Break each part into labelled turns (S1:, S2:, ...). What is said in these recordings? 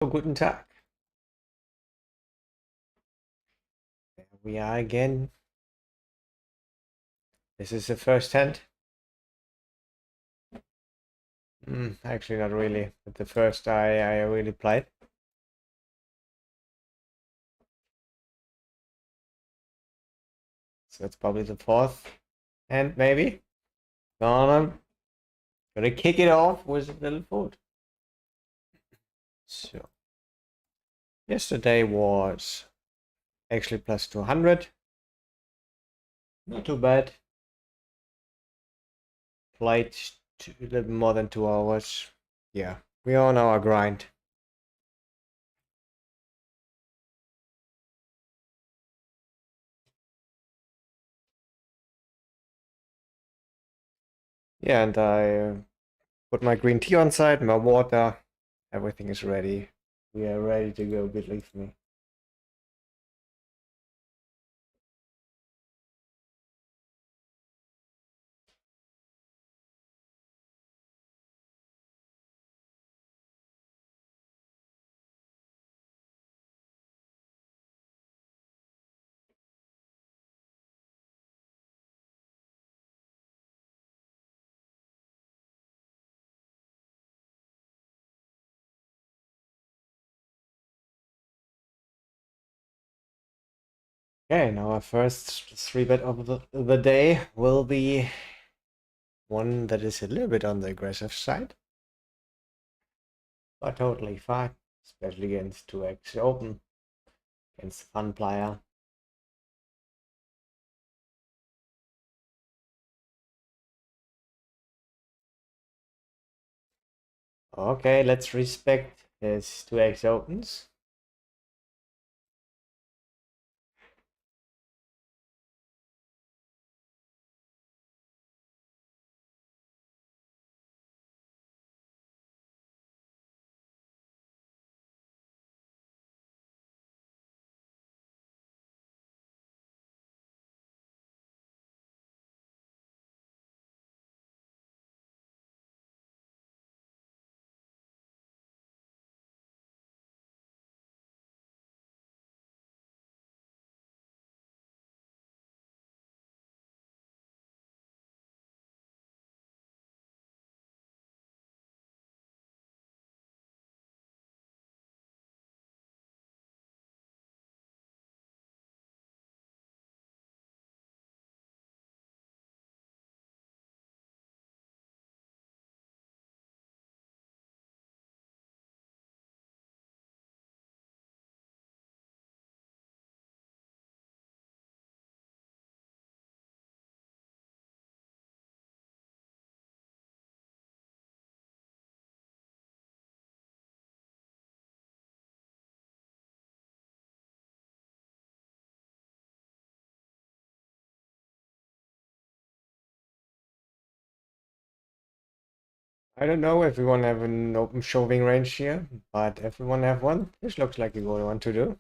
S1: Guten Tag. There we are again. This is the first hand. Actually, not really, but the first I really played. So it's probably the fourth hand, maybe. Gonna kick it off with a little food. So yesterday was actually plus 200. Not too bad. Played a little more than 2 hours. Yeah, we are on our grind. Yeah, and I put my green tea on side, my water. Everything is ready. We are ready to go, believe me. Okay, now our first three bet of the day will be one that is a little bit on the aggressive side, but totally fine, especially against 2x open, against fun player. Okay, let's respect his 2x opens. I don't know if we want to have an open shoving range here, but everyone have one. This looks like a good one to do.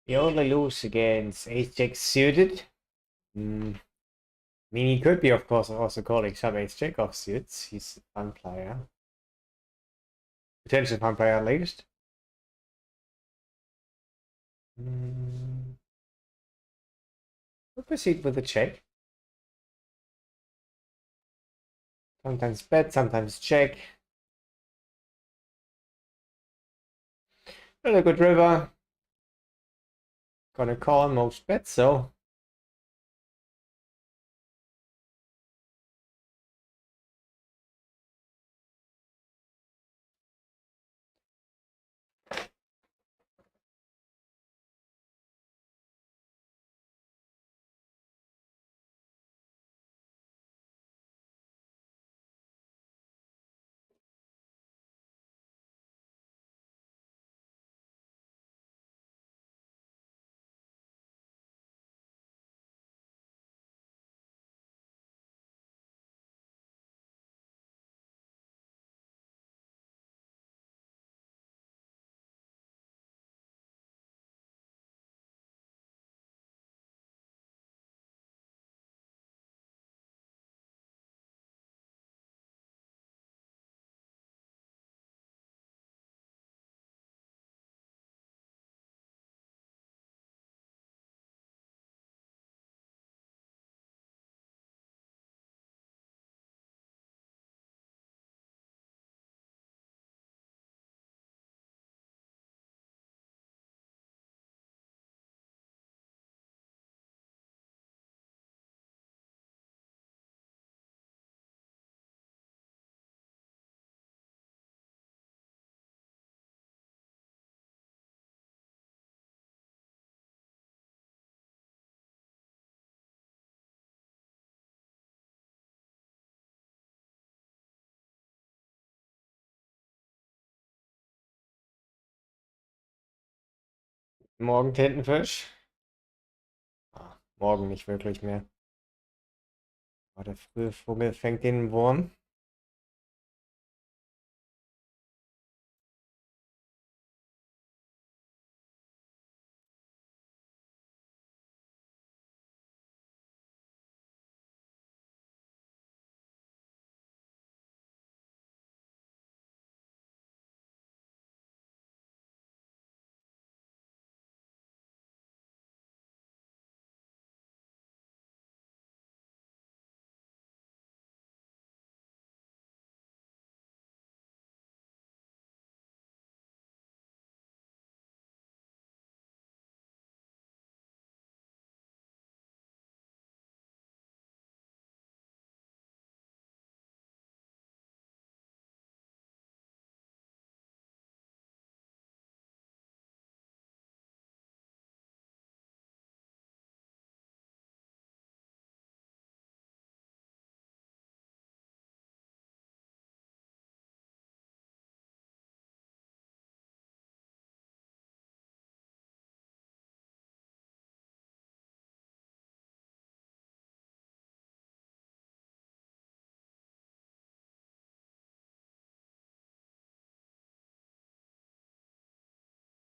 S1: We only lose against ace-jack suited. I mean, he could be, of course, also calling some ace-jack offsuits. He's a fun player. Potential fun player at least. We'll proceed with the check. Sometimes bet, sometimes check. Not a good river. Gonna call most bets, so. Morgen Tintenfisch. Ah, morgen nicht wirklich mehr. Aber der frühe Vogel fängt den Wurm.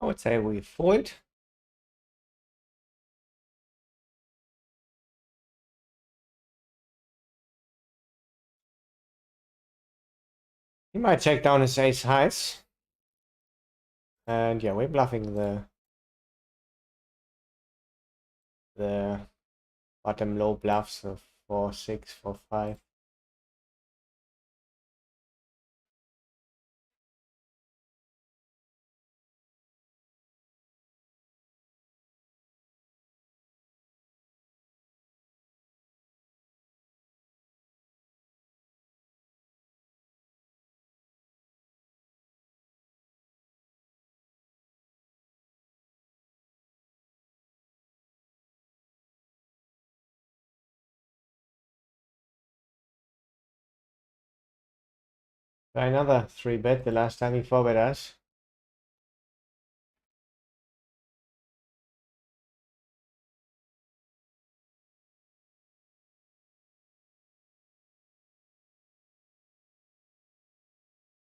S1: I would say we fold. He might check down his ace highs. And yeah, we're bluffing the bottom low bluffs of 4, 6, 4, 5. Try another 3-bet the last time he 4-bet us.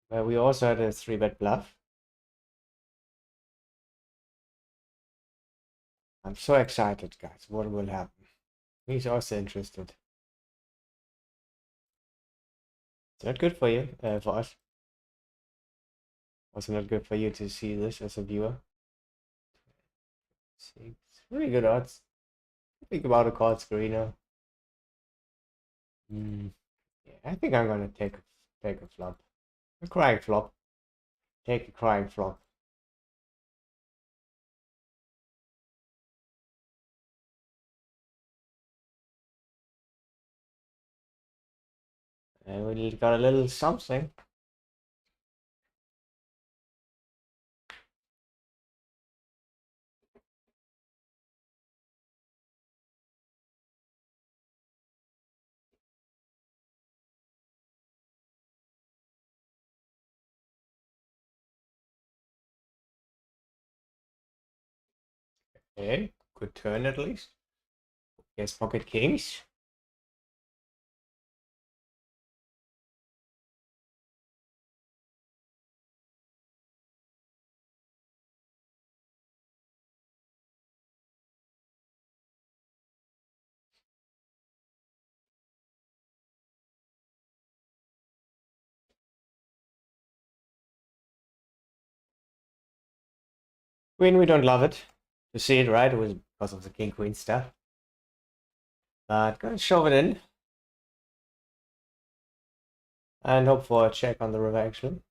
S1: We also had a 3-bet bluff. I'm so excited, guys. What will happen? He's also interested. It's not good for you, for us. Also not good for you to see this as a viewer. 6. Really good odds. Think about a call screener. Yeah, I think I'm gonna take a flop. A crying flop. Take a crying flop. And we got a little something. Okay, good turn at least. Yes, pocket kings. Queen, we don't love it. To see it, right? It was because of the king-queen stuff. But gonna shove it in. And hope for a check on the river, actually.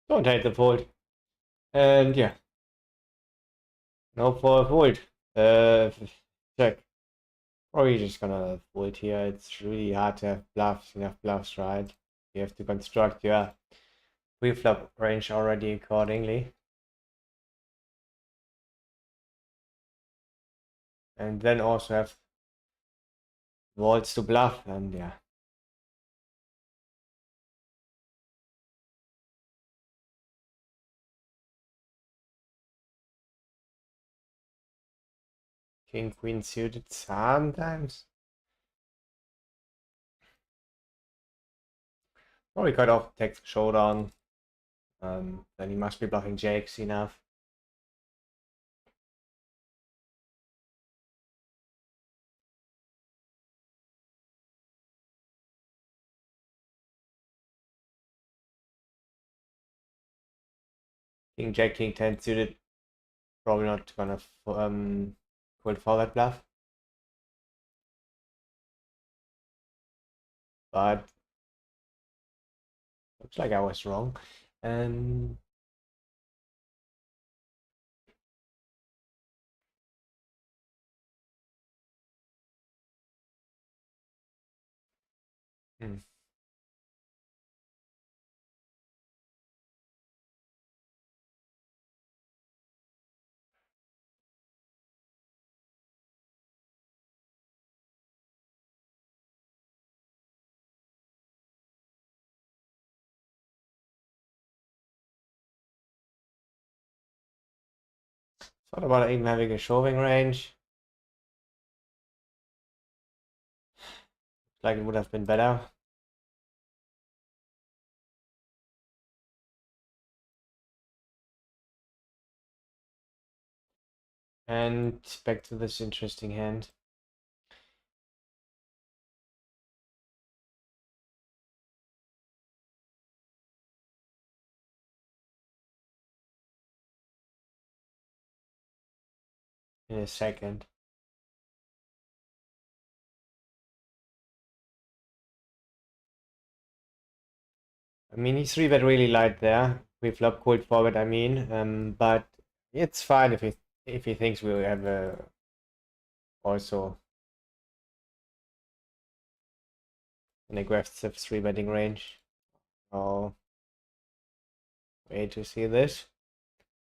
S1: Don't hate the fold. And yeah. No for a fold. Check. Probably just gonna fold here. It's really hard to have bluffs, enough bluffs, right? You have to construct your pre-flop range already accordingly. and then also have walls to bluff, and yeah. King, queen suited sometimes. Probably quite often takes a showdown. Then he must be bluffing jakes enough. King jack, king 10 suited. Probably not gonna fold for that bluff. But looks like I was wrong. Um, hmm. Thought about even having a shoving range. Like it would have been better. And back to this interesting hand. In a second. I mean, he's 3-bet really light there. We flop cold forward, I mean. But it's fine if he thinks we'll have also an aggressive 3-betting range. Oh, wait to see this.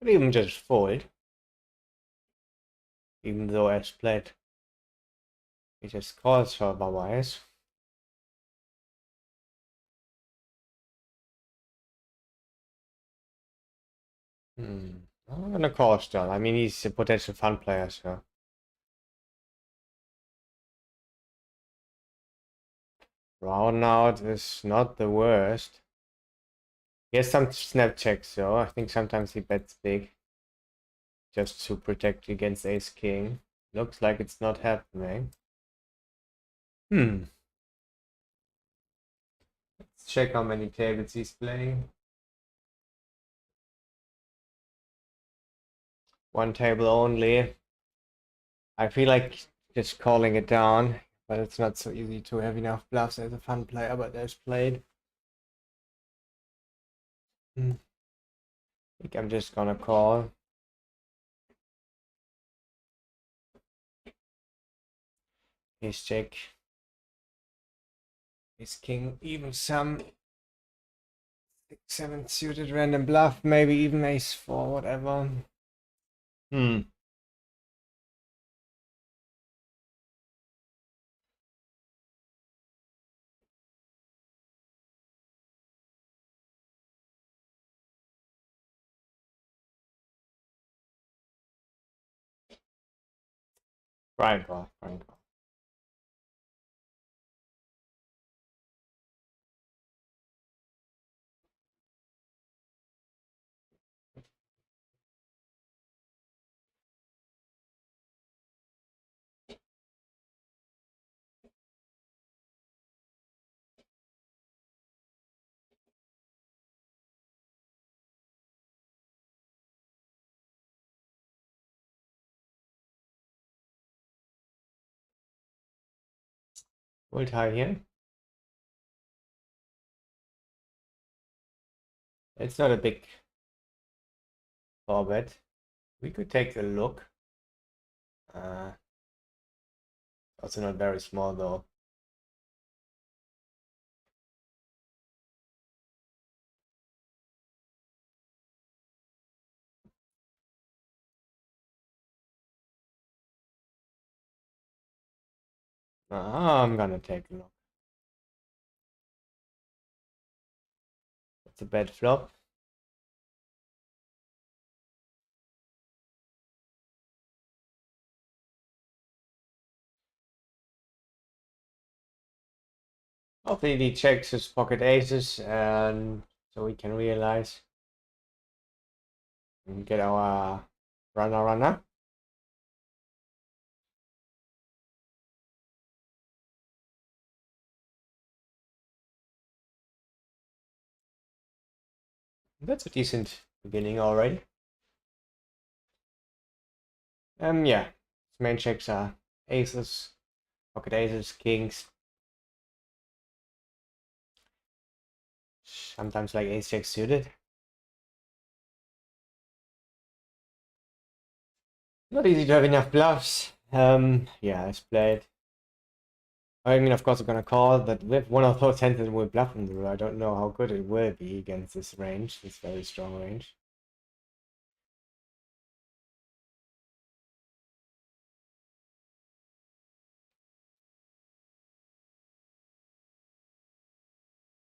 S1: But even just fold. Even though as played, he just calls for otherwise. I'm gonna call still. I mean, he's a potential fun player, so. Round out is not the worst. He has some snap checks, so I think sometimes he bets big. Just to protect against ace king. Looks like it's not happening. Let's check how many tables he's playing. One table only. I feel like just calling it down, but it's not so easy to have enough bluffs as a fun player, but there's played. I think I'm just gonna call. Ace check. Ace king, even some 6-7 suited random bluff, maybe even ace 4, whatever. Prime call, prime call. Ult high here. It's not a big four bet. We could take a look. Also not very small though. I'm gonna take a look. It's a bad flop. Hopefully he checks his pocket aces and so we can realize and get our runner. That's a decent beginning already. Yeah. His main checks are aces, pocket aces, kings. Sometimes like ace jack suited. Not easy to have enough bluffs. Yeah, it's played. I mean, of course, I'm gonna call, but with one of those hands that will bluff in the row, I don't know how good it will be against this range, this very strong range.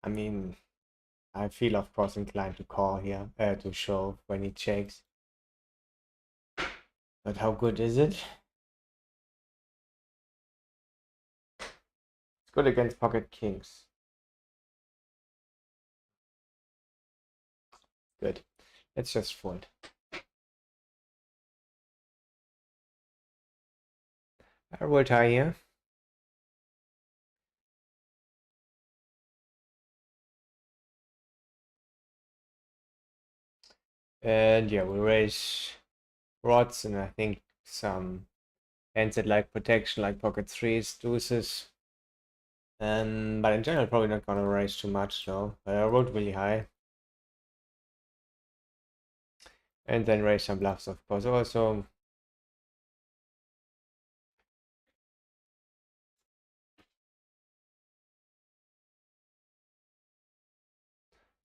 S1: I mean, I feel, of course, inclined to call here, to shove when he checks. But how good is it? It's good against pocket kings. Good. Let's just fold. I roll tie here. And yeah, we raise rods and I think some hands that like protection, like pocket threes, deuces. But in general, probably not gonna raise too much though. But I rolled really high. And then raise some bluffs, of course. Also,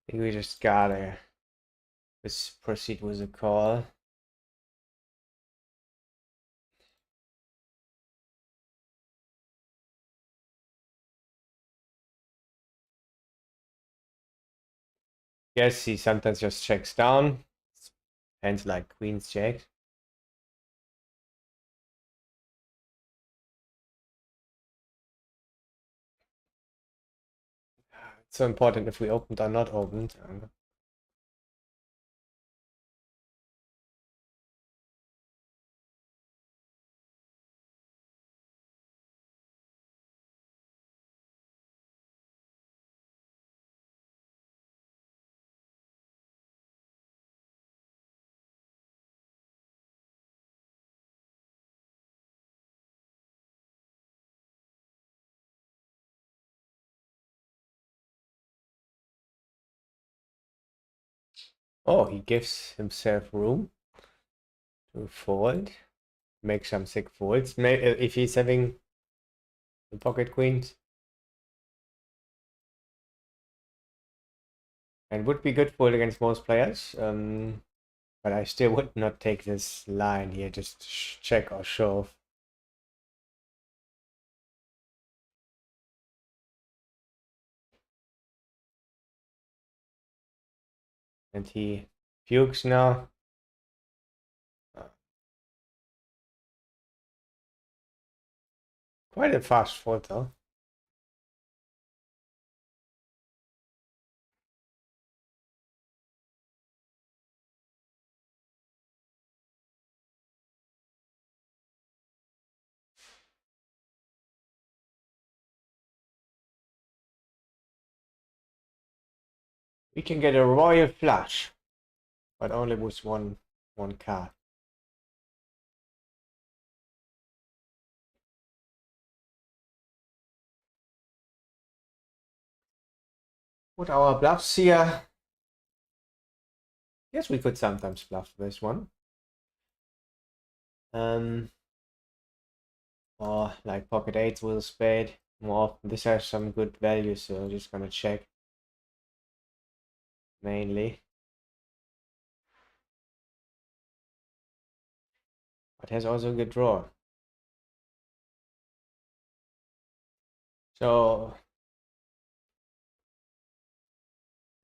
S1: I think we just gotta proceed with a call. Yes, he sometimes just checks down. Hands like queens check. It's so important if we opened or not opened. Oh, he gives himself room to fold, make some sick folds. If he's having the pocket queens, and would be good fold against most players. But I still would not take this line here. Just check or shove. And he pukes now. Quite a fast fold though. We can get a royal flush, but only with one card. Put our bluffs here. Yes, we could sometimes bluff this one. Or like pocket eights with a spade. More often, this has some good value, so I'm just gonna check mainly. But has also a good draw. So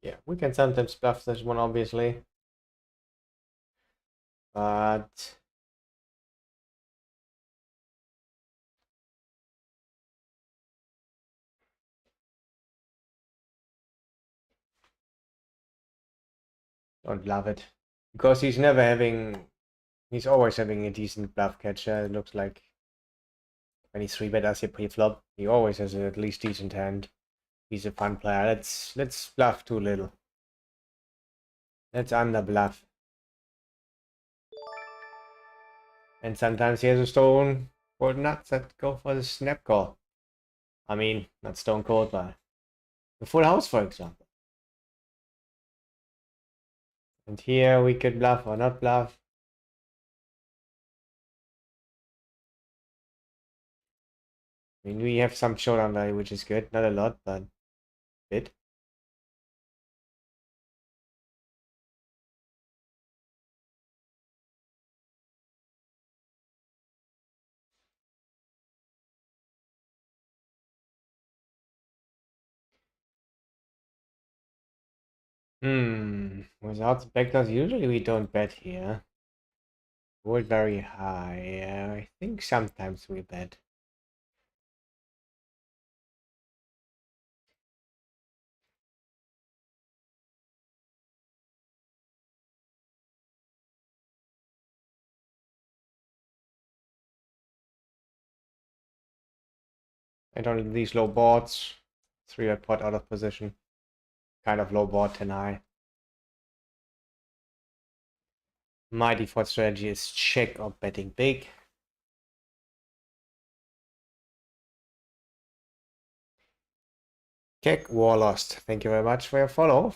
S1: yeah, we can sometimes bluff this one, obviously, but don't love it because he's always having a decent bluff catcher. It looks like when he's 3-bet us here pre-flop, he always has at least decent hand. He's a fun player. Let's bluff too little. Let's under bluff. And sometimes he has a stone cold nuts that go for the snap call. I mean, not stone cold, but the full house, for example. And here we could bluff or not bluff. I mean, we have some showdown value, which is good. Not a lot, but a bit. Without the backdoors, usually we don't bet here. We're very high. I think sometimes we bet. And on these low boards, 3-bet pot out of position. Kind of low board 10 high. My default strategy is check or betting big. Keck war lost. Thank you very much for your follow.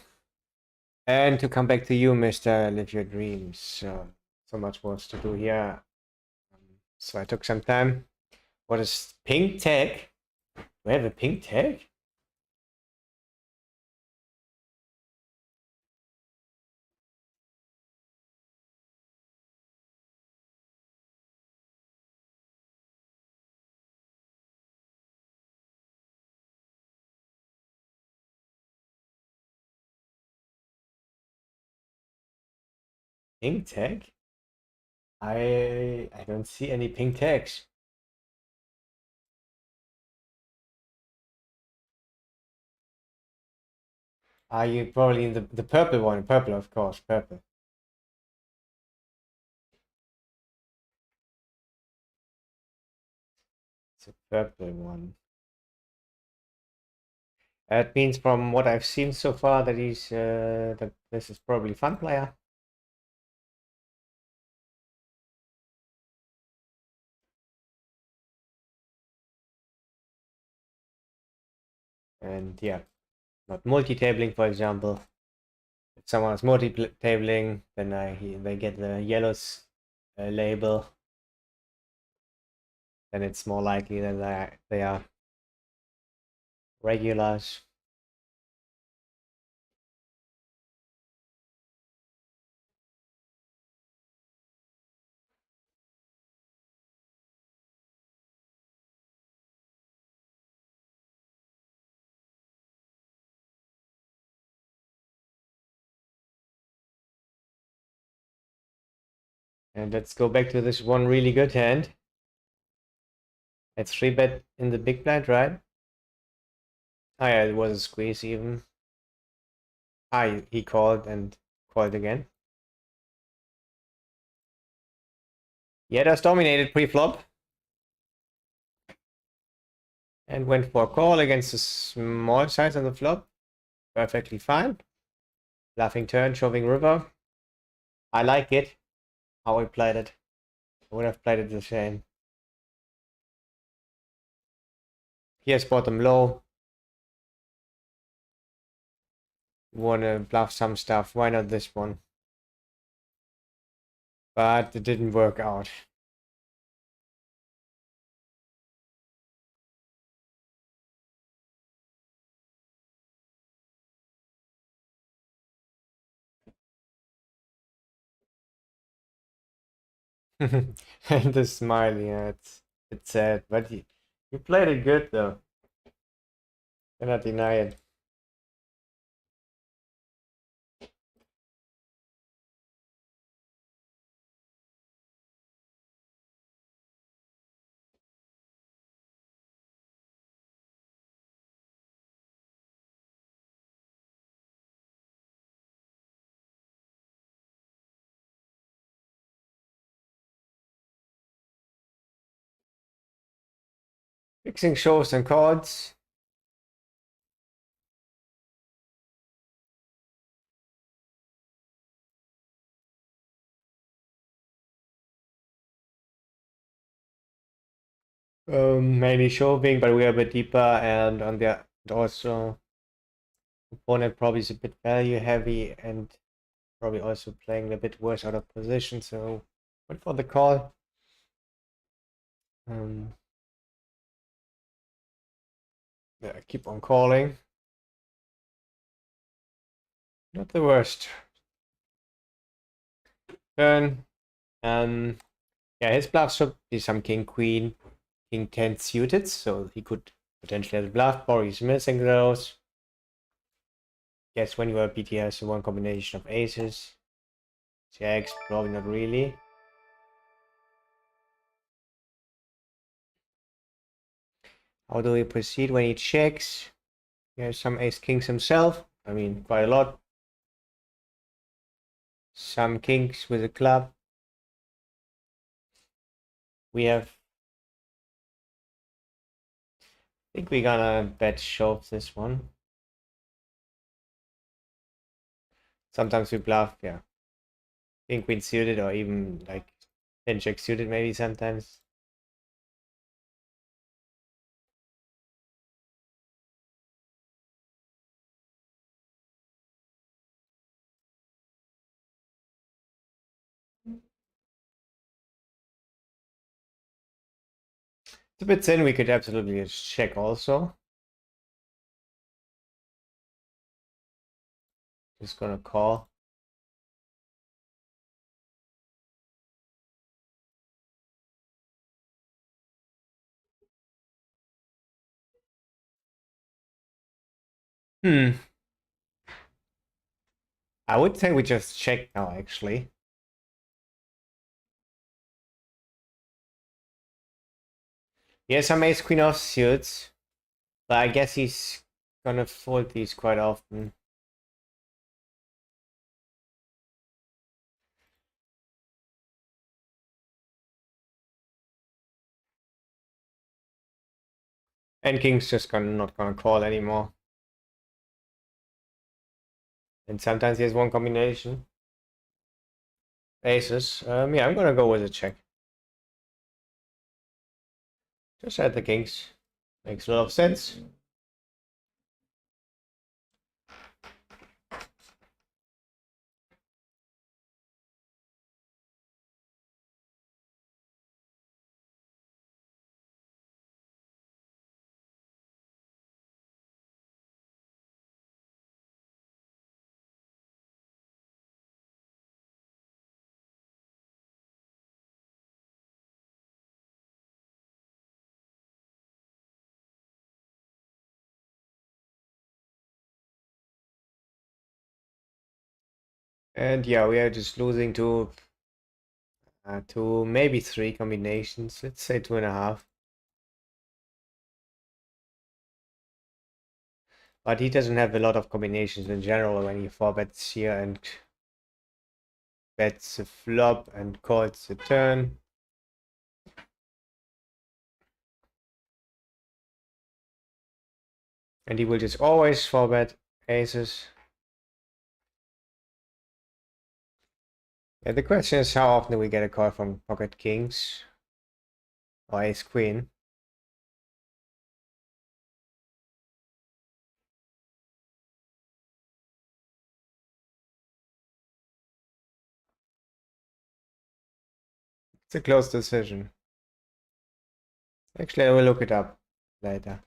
S1: And to come back to you, Mr. Live Your Dreams. So much more to do here. So I took some time. What is pink tag? We have a pink tag? Pink tag? I don't see any pink tags. Are you probably in the purple one? Purple, of course, purple. It's a purple one. That means from what I've seen so far that that this is probably fun player. And yeah, not multi-tabling, for example. If someone is multi-tabling, then they get the yellows label. Then it's more likely that they are regulars. And let's go back to this one really good hand. It's 3-bet in the big blind, right? Ah, yeah, it was a squeeze even. Ah, he called and called again. Yeah, that's dominated pre-flop. And went for a call against a small size on the flop. Perfectly fine. Bluffing turn, shoving river. I like it. How I played it. I would have played it the same. Here's bottom low. Wanna bluff some stuff. Why not this one? But it didn't work out. And the smile, yeah, it's sad, but you played it good though. Cannot deny it. Fixing shows and cards. Mainly shoving, but we are a bit deeper, and on the and also opponent probably is a bit value heavy and probably also playing a bit worse out of position. So went for the call. Yeah, keep on calling. Not the worst. Turn. Yeah, his bluff should be some king queen, king 10 suited, so he could potentially have a bluff, or he's missing those. Guess when you are BTS, one combination of aces. Jacks, probably not really. How do we proceed when he checks? He has some ace kings himself. I mean, quite a lot. Some kings with a club. We have. I think we're gonna bet shove this one. Sometimes we bluff, yeah. King queen suited, or even like 10 jack suited, maybe sometimes. It's a bit thin, we could absolutely check also. Just gonna call. I would say we just check now, actually. He has some ace queen offsuits, but I guess he's gonna fold these quite often. And king's just not gonna call anymore. And sometimes he has one combination. Aces. Yeah, I'm gonna go with a check. Just add the kings. Makes a lot of sense. And yeah, we are just losing to maybe 3 combinations. Let's say 2.5. But he doesn't have a lot of combinations in general when he 4-bets here and bets the flop and calls the turn. And he will just always 4-bet aces. Yeah, the question is how often do we get a call from pocket kings or ace queen? It's a close decision. Actually, I will look it up later.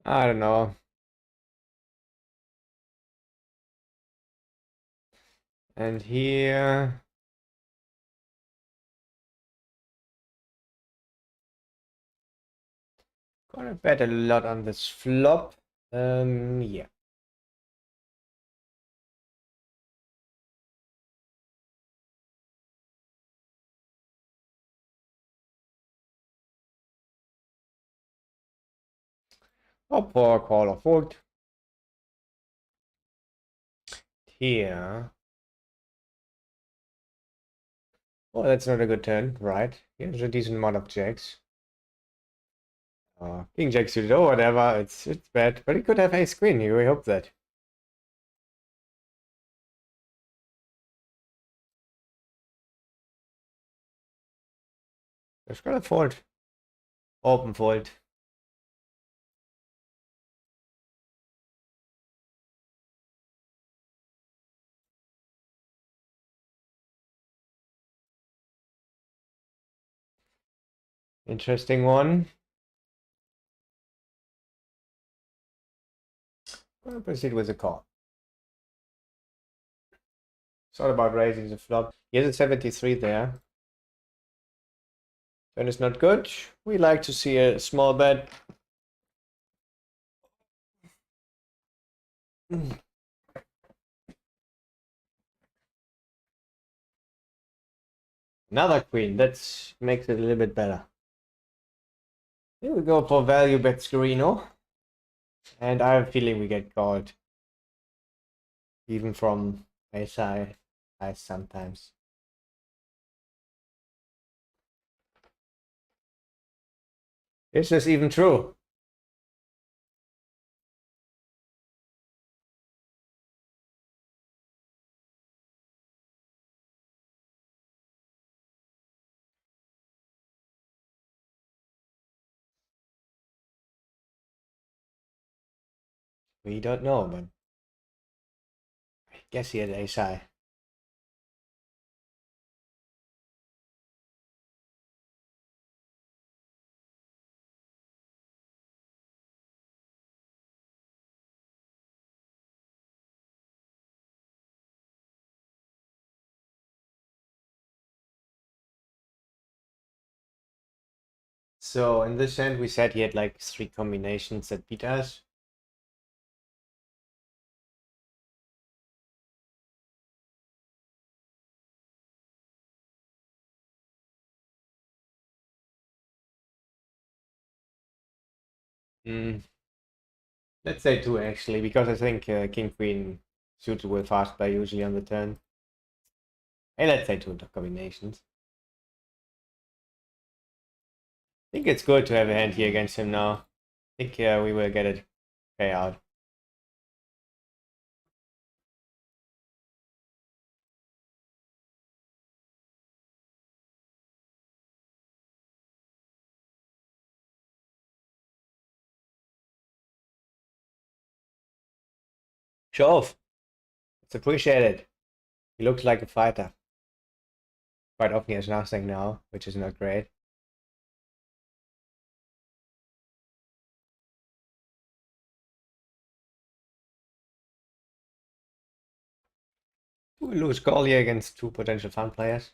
S1: I don't know. And here, gonna bet a lot on this flop. Yeah. Oh, poor call of fold. Here. Oh, that's not a good turn, right? Here's a decent amount of jacks. King jack suited or whatever. It's bad, but he could have ace queen. You hope that. Just gotta fold. Open fold. Interesting one. Gonna proceed with a call. Thought about raising the flop. He has a 73 there. Turn is not good. We like to see a small bet. Another queen. That makes it a little bit better. Here we go for value bet Scarino. And I have a feeling we get called. Even from ace high sometimes. Is this even true? We don't know, but I guess he had ace high. So in this hand, we said he had like 3 combinations that beat us. Let's say 2 actually, because I think King Queen suited will fast play usually on the turn. And let's say 2 combinations. I think it's good to have a hand here against him now. I think we will get it pay out. Show off. It's appreciated. He looks like a fighter. Quite often he has nothing now, which is not great. We lose call here against 2 potential fun players.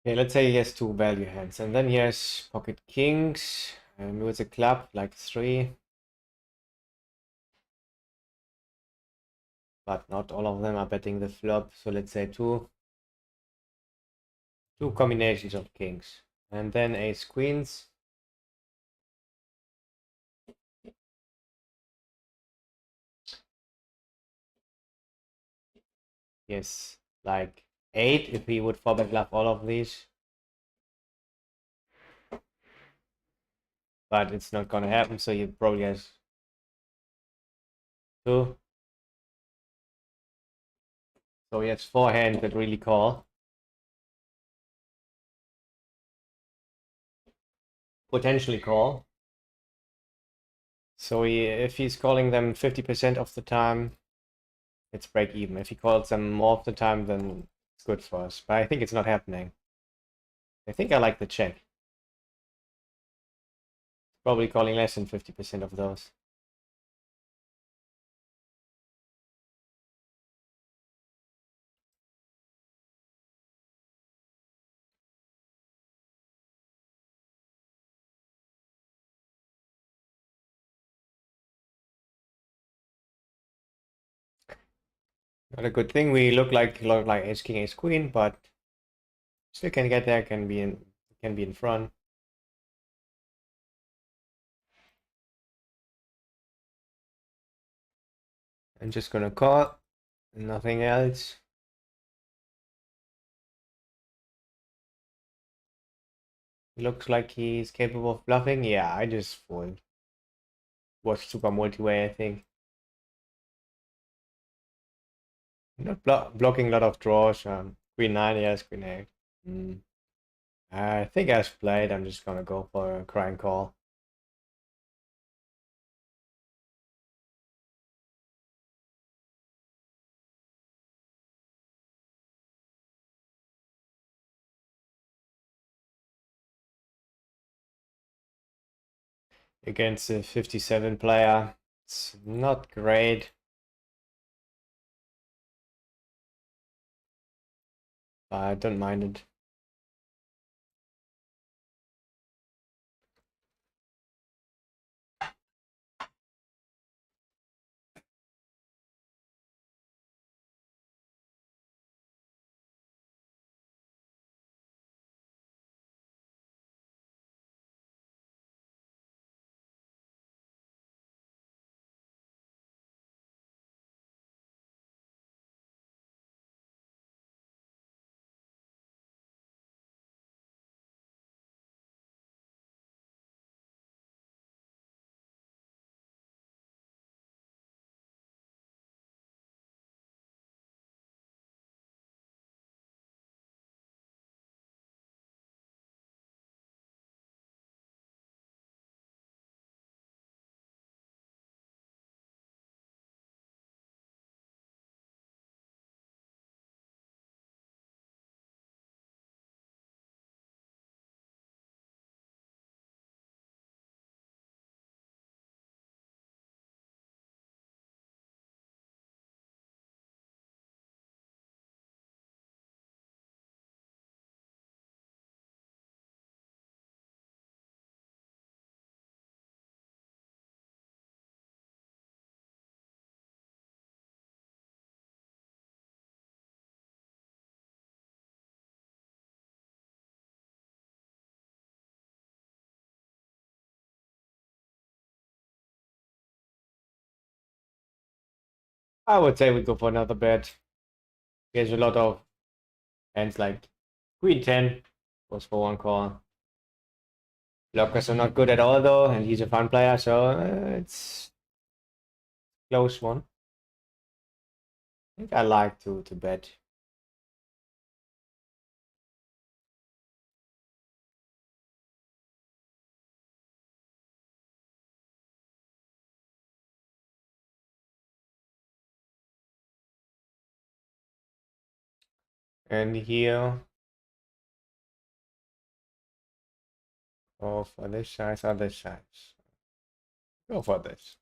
S1: Okay, let's say he has 2 value hands, and then he has pocket kings, and with a club like 3. But not all of them are betting the flop, so let's say 2. 2 combinations of kings. And then ace queens. Yes, like 8 if he would fallback bluff all of these. But it's not gonna happen, so he probably has 2. So he has 4 hands that really call. Potentially call. So if he's calling them 50% of the time, it's break even. If he calls them more of the time, then it's good for us. But I think it's not happening. I think I like the check. Probably calling less than 50% of those. Not a good thing. We look like ace king, ace queen, but still can get there. Can be in front. I'm just gonna call. Nothing else. Looks like he's capable of bluffing. Yeah, I just fold. Was super multi-way, I think. Not blocking a lot of draws. Queen 9, yes, queen 8. I think as played, I'm just gonna go for a crying call. Against a 57 player. It's not great. But I don't mind it. I would say we go for another bet. There's a lot of hands like queen 10 goes for one call. Blockers are not good at all though, and he's a fun player, so it's close one. I think I like to bet. And here, go for this size or this size. Go for this.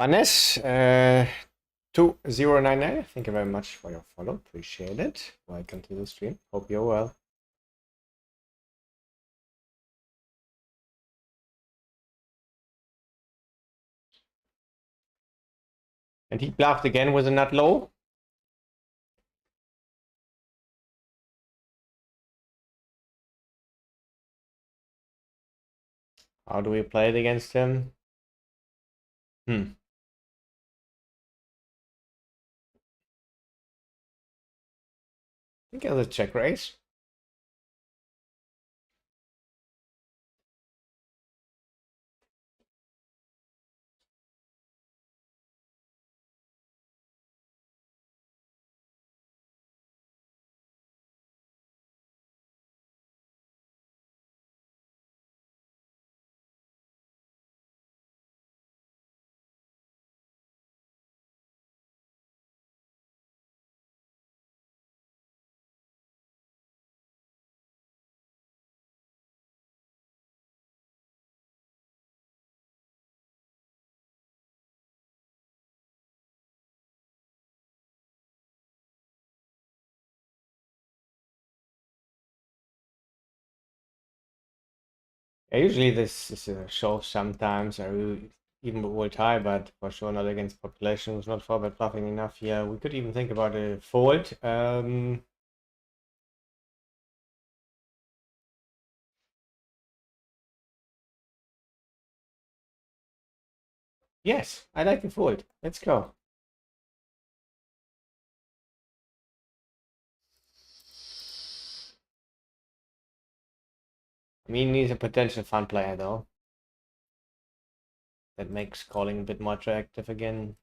S1: Vanes, 2099, thank you very much for your follow. Appreciate it. Welcome to the stream. Hope you're well. And he bluffed again with a nut low. How do we play it against him? I think it was a check raise. Yeah, usually this is a show sometimes, even with high, but for sure not against population. Was not forward bluffing enough here. We could even think about a fold. Yes, I like the fold. Let's go. I mean, he's a potential fun player though. That makes calling a bit more attractive again.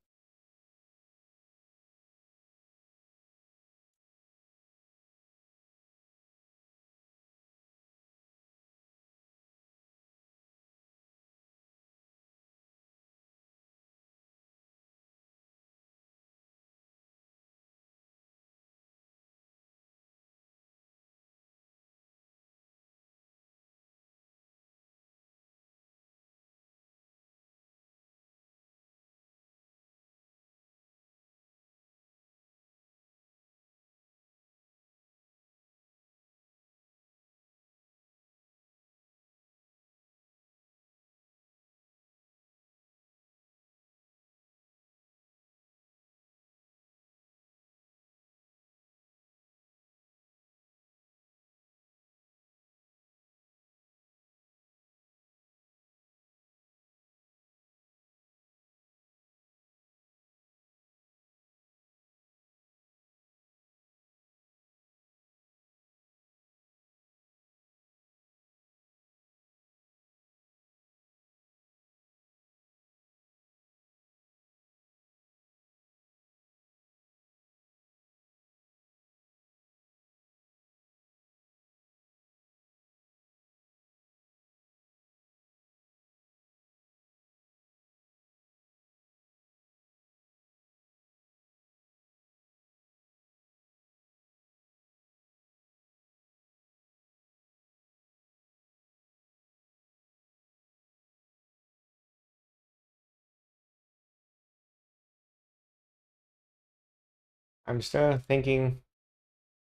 S1: I'm still thinking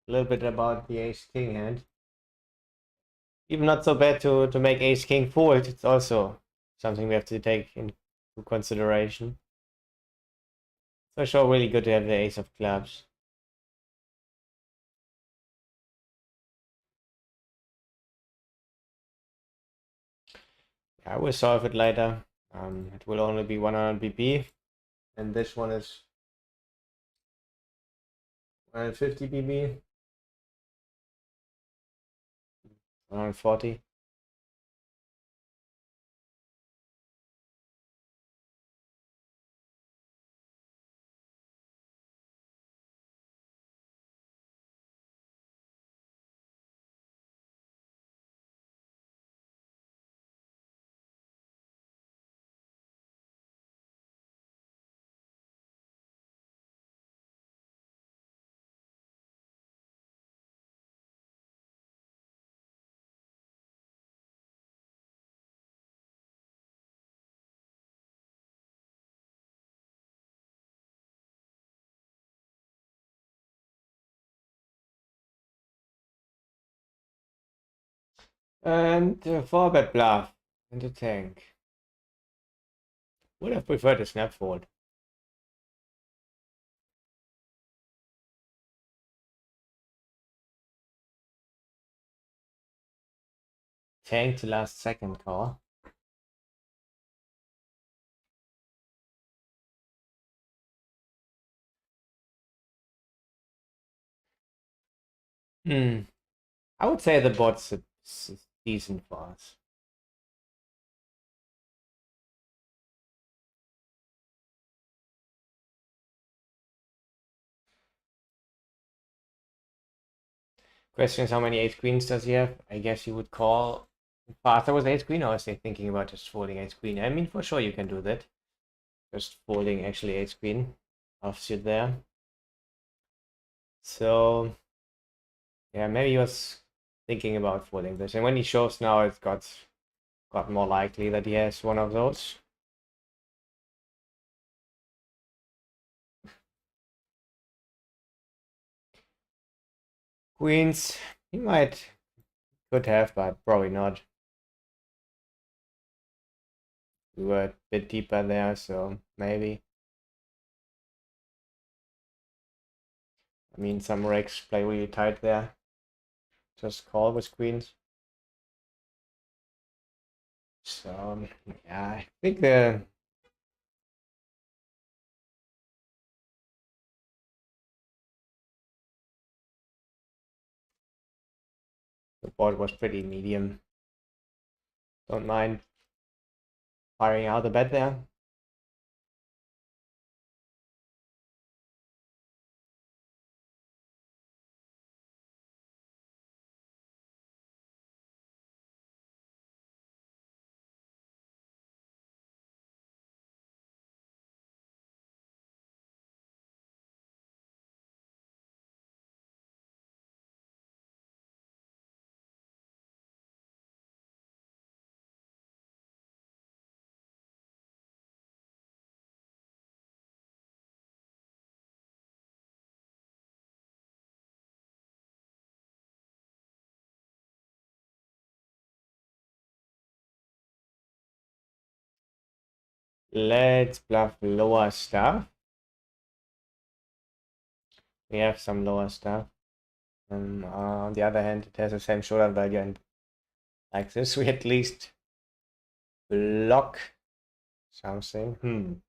S1: a little bit about the ace king hand. Even not so bad to make ace king fold. It's also something we have to take into consideration. So sure, really good to have the ace of clubs. I will solve it later. It will only be 100 BP, and this one is 150 BP, 140. And 4-bet bluff into tank. Would have preferred a snap fold. Tank to last second call. I would say the bot's decent for us. Question is, how many ace queens does he have? I guess he would call faster with ace queen, or is he thinking about just folding ace queen? I mean, for sure you can do that. Just folding actually ace queen offsuit there. So yeah, maybe he was thinking about folding this, and when he shows now, it's got more likely that he has one of those. Queens, he could have, but probably not. We were a bit deeper there, so maybe. I mean, some rakes play really tight there. Just call with queens. So yeah, I think the board was pretty medium. Don't mind firing out the bet there. Let's bluff lower stuff. We have some lower stuff. On the other hand, it has the same showdown value, and like this, we at least block something.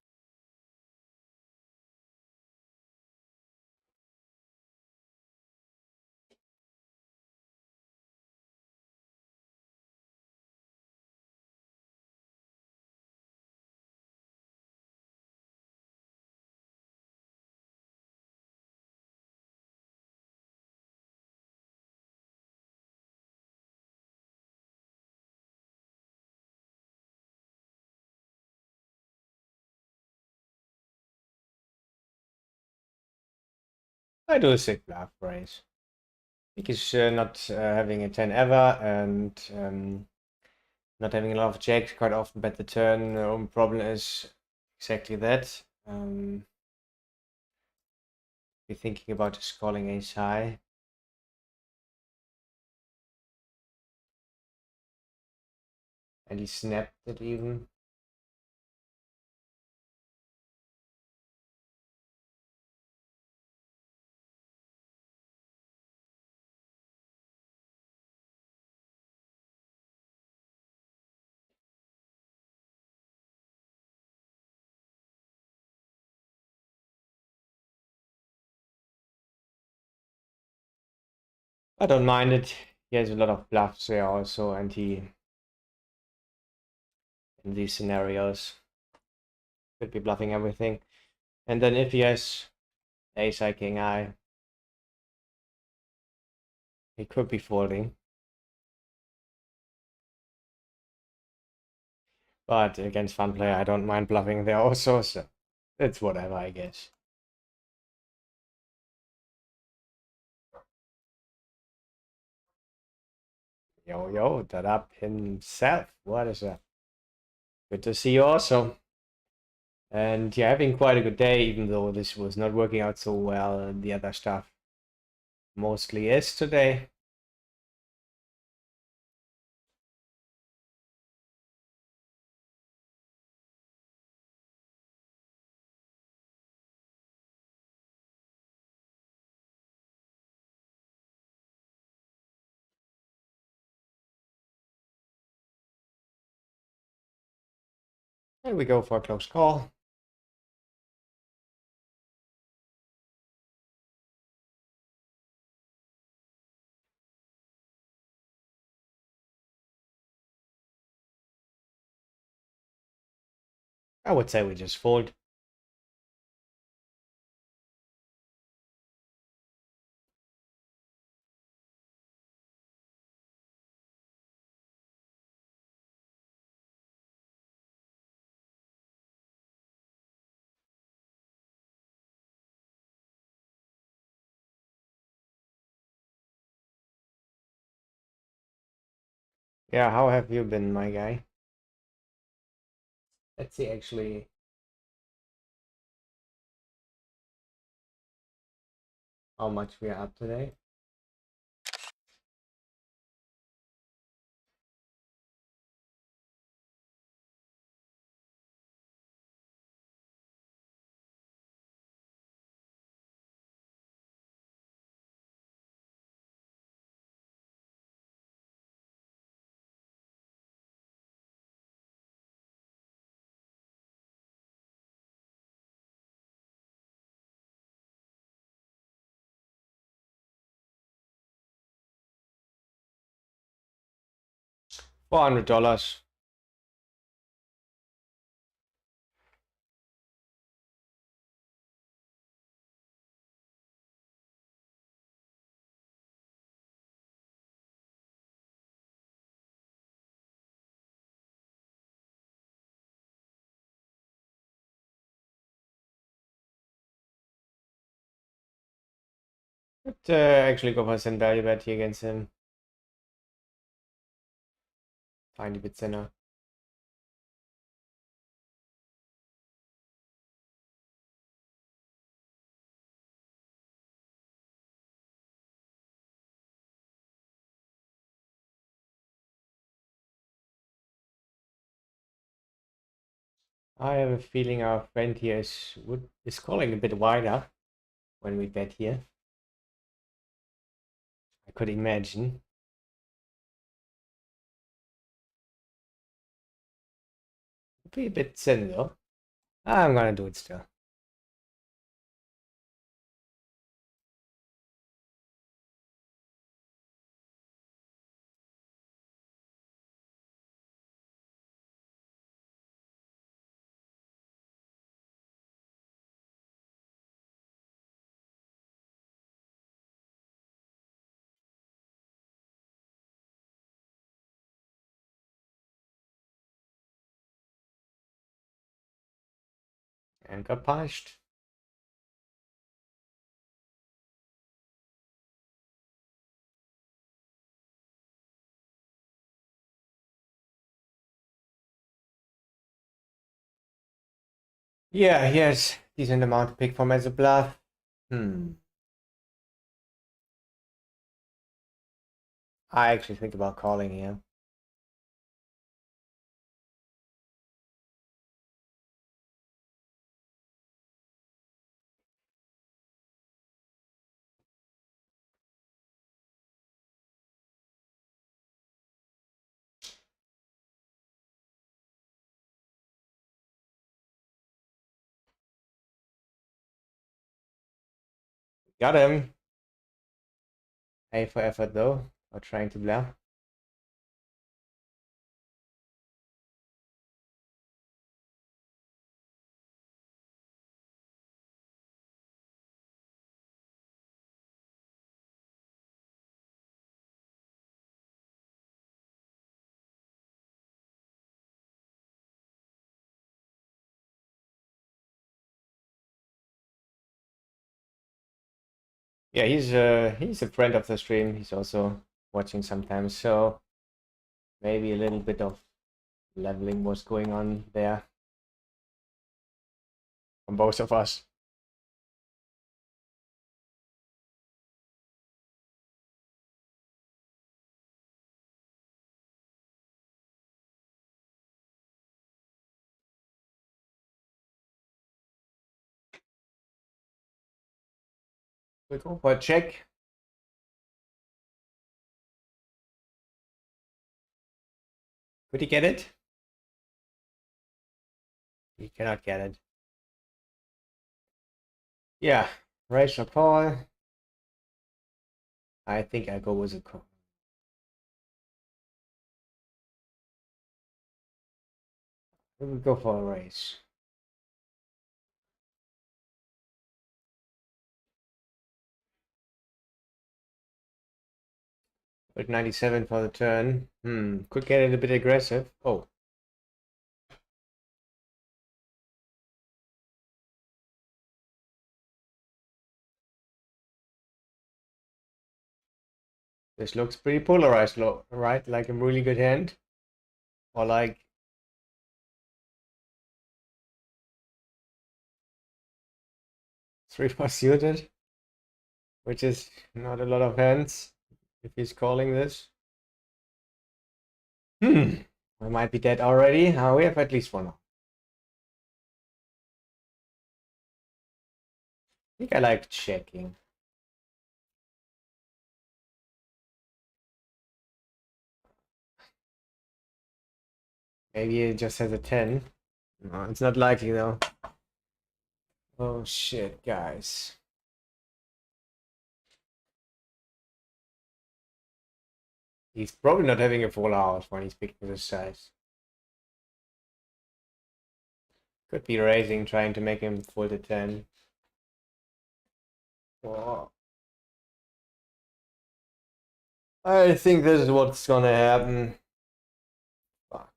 S1: I do a sick bluff raise. Because not having a 10 ever, and not having a lot of jacks, quite often bet the turn. The only problem is exactly that. Be thinking about just calling ace high. And he snapped it even. I don't mind it. He has a lot of bluffs there also, and he in these scenarios could be bluffing everything. And then if he has ace high king high, he could be folding. But against fun player, I don't mind bluffing there also, so it's whatever, I guess. Yo, that up himself. What is that? Good to see you also. And yeah, having quite a good day, even though this was not working out so well, and the other stuff mostly is today. And we go for a close call. I would say we just fold. Yeah, how have you been, my guy? Let's see actually. How much we are up today. $400. But actually go for a send value bet here against him. Tiny bit thinner. I have a feeling our friend here is calling a bit wider when we bet here. I could imagine. Be a bit thin though. I'm gonna do it still. And got punished. Yeah, he has decent amount to pick from as a bluff. I actually think about calling here. Got him. A for effort though, or trying to bluff. Yeah, he's a friend of the stream. He's also watching sometimes, so maybe a little bit of leveling was going on there from both of us. We go for a check. Could he get it? You cannot get it. Yeah, raise or call. I think I go with a call. We will go for a raise. With 97 for the turn. Could get it a bit aggressive. Oh. This looks pretty polarized, right? Like a really good hand. Or like 3-4 suited. Which is not a lot of hands. If he's calling this. I might be dead already. We have at least one. I think I like checking. Maybe it just has a 10. No, it's not likely though. Oh shit, guys. He's probably not having a full house when he's picking this size. Could be raising, trying to make him full to 10. Oh. I think this is what's gonna happen. Fuck.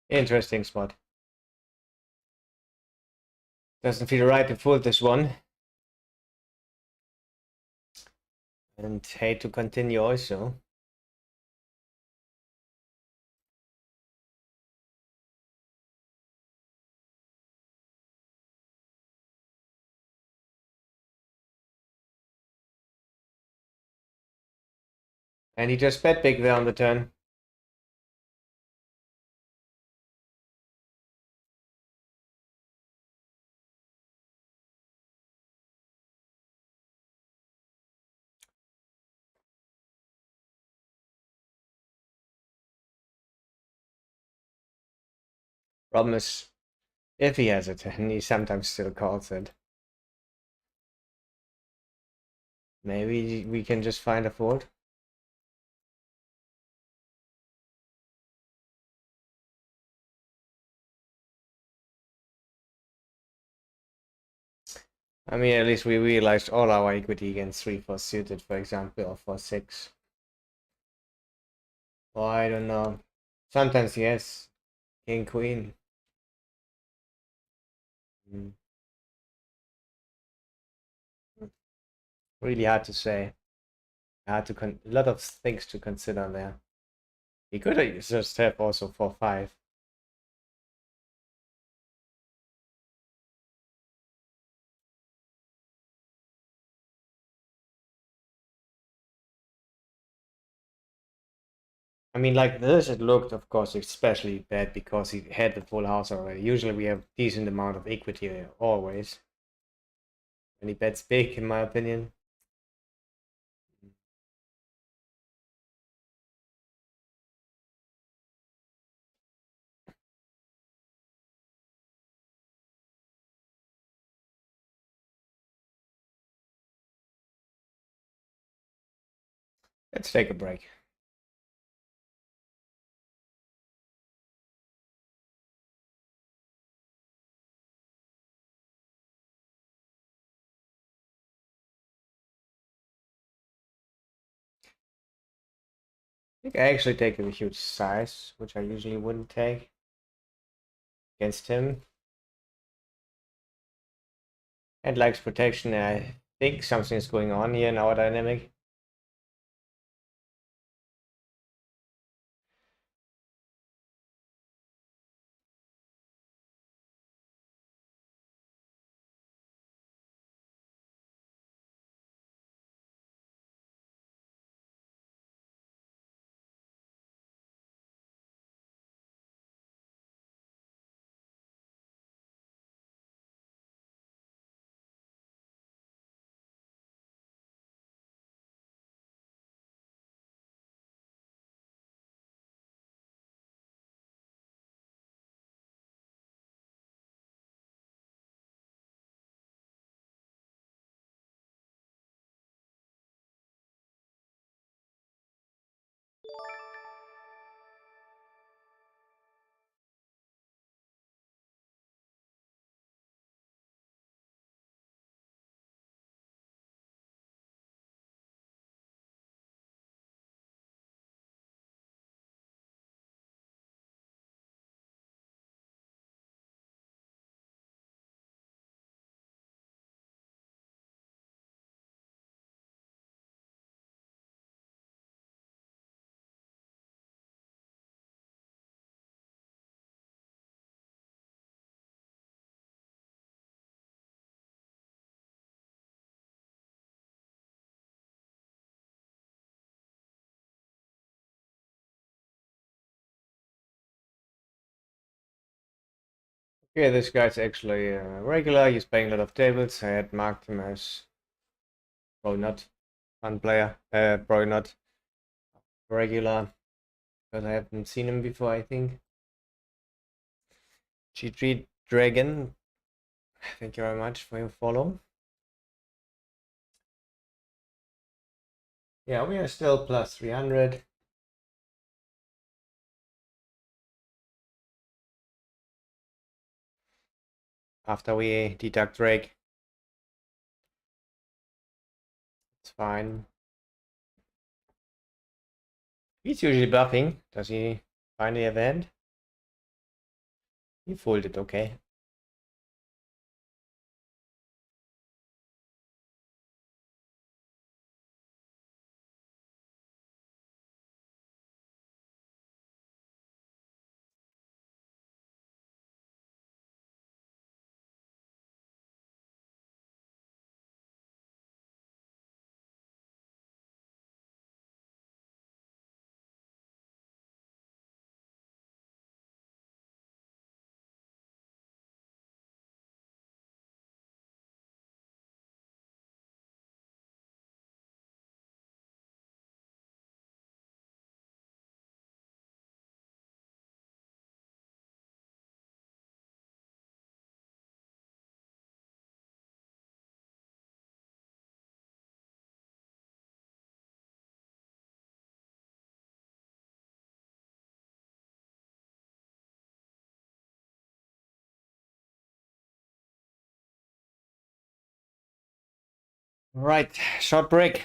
S1: Interesting spot. Doesn't feel right to fold this one. And hate to continue also. And he just bet big there on the turn. Problem is, if he has a 10, he sometimes still calls it. Maybe we can just find a fold. I mean, at least we realized all our equity against 3-4 suited, for example, or 4-6. Or I don't know. Sometimes yes. King, queen. Really hard to say. A lot of things to consider there. He could just have also 4-5. I mean, like this, it looked, of course, especially bad because he had the full house already. Usually we have decent amount of equity always. And he bets big, in my opinion. Let's take a break. think I actually take a huge size, which I usually wouldn't take against him. And likes protection. I think something is going on here in our dynamic. Okay, this guy's actually regular. He's playing a lot of tables. I had marked him as probably not fun player. Probably not regular because I haven't seen him before, I think. G3 Dragon, thank you very much for your follow. Yeah, we are still plus 300. After we deduct Drake. It's fine. He's usually bluffing. Does he finally have a hand? He folded, okay. Right, short break.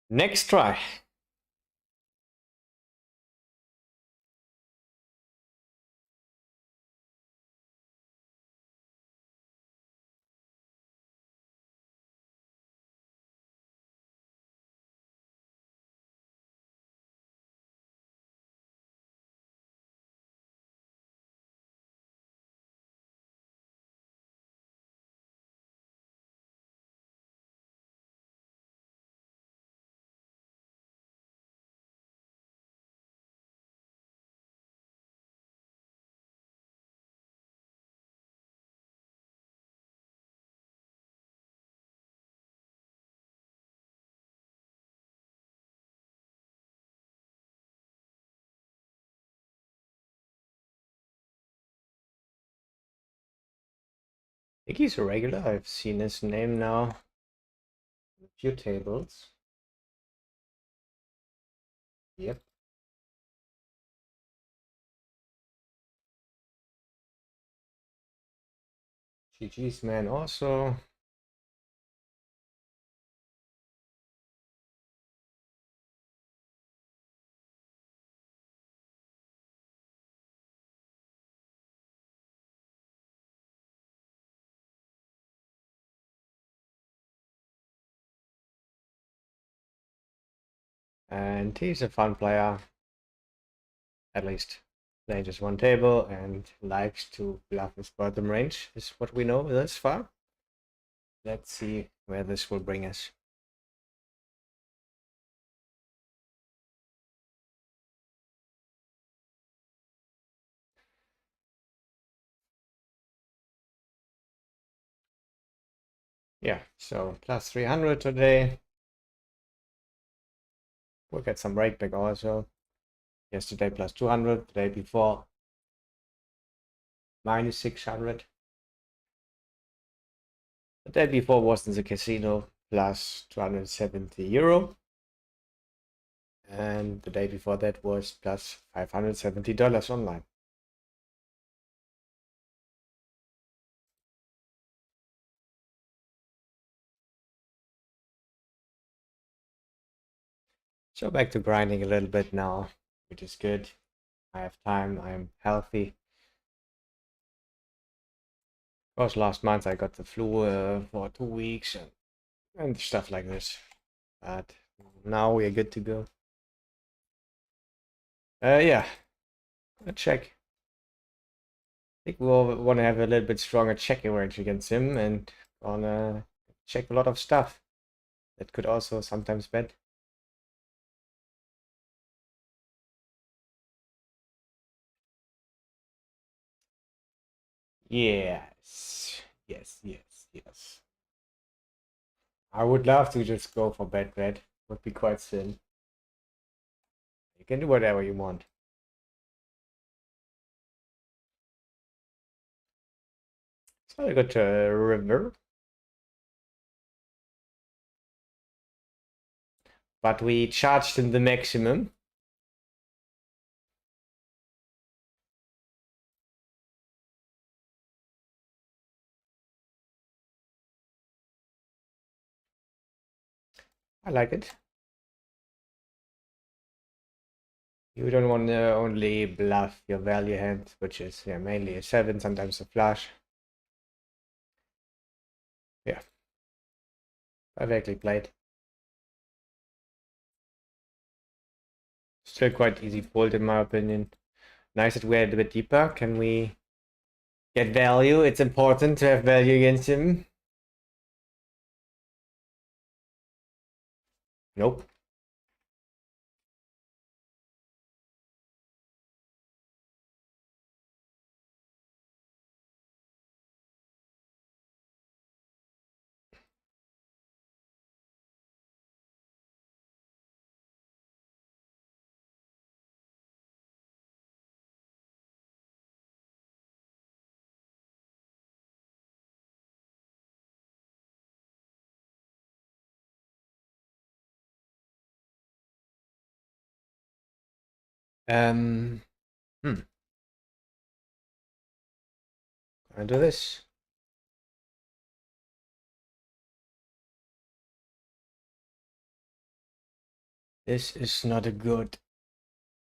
S1: Next try. I think he's a regular. I've seen his name now. A few tables. Yep. GG's man also. And he's a fun player. At least playing just one table and likes to bluff his bottom range is what we know thus far. Let's see where this will bring us. Yeah, so plus 300 today. We'll get some rake back also. Yesterday plus 200, the day before minus 600. The day before was in the casino plus 270 euro. And the day before that was plus $570 online. So back to grinding a little bit now, which is good. I have time, I'm healthy. Of course, last month I got the flu for 2 weeks and stuff like this. But now we are good to go. Yeah, a check. I think we'll want to have a little bit stronger checking range against him and gonna check a lot of stuff. That could also sometimes bet. Yes, yes, yes, yes. I would love to just go for bet red. Would be quite thin. You can do whatever you want. So I got a river. But we charged him the maximum. I like it. You don't want to only bluff your value hand, which is mainly a 7, sometimes a flush. Yeah, perfectly played. Still quite easy fold in my opinion. Nice that we're a bit deeper. Can we get value? It's important to have value against him. Nope. Um, hmm. Gonna do this. This is not a good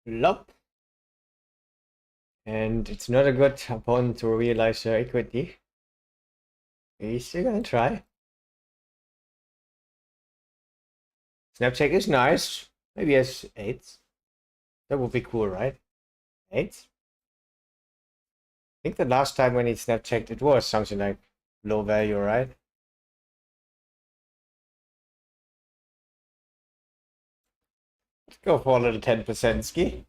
S1: flop. And it's not a good opponent to realize their equity. He's still gonna try. Snapcheck is nice. Maybe he has 8s. That would be cool, right? 8s? I think the last time when he snapchecked it was something like low value, right? Let's go for a little 10% ski.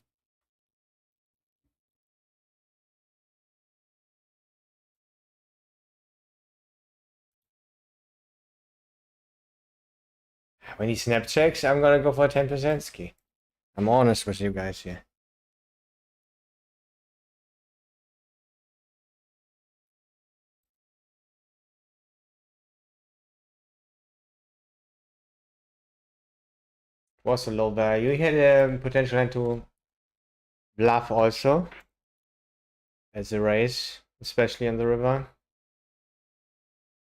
S1: When he snapchecks, I'm gonna go for 10% ski. I'm honest with you guys here. Was a low value. He had a potential hand to bluff also as a raise, especially on the river,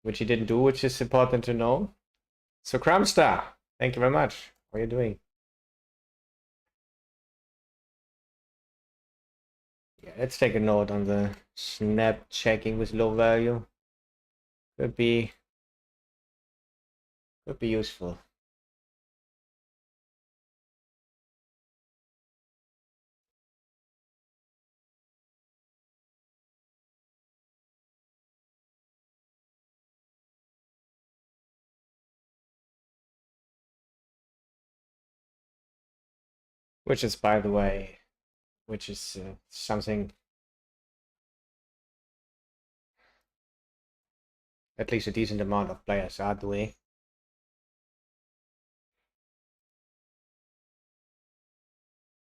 S1: which he didn't do, which is important to know. So Crumbstar, thank you very much. How are you doing? Yeah, let's take a note on the snap checking with low value. Could be useful. Which is, by the way, something at least a decent amount of players are doing.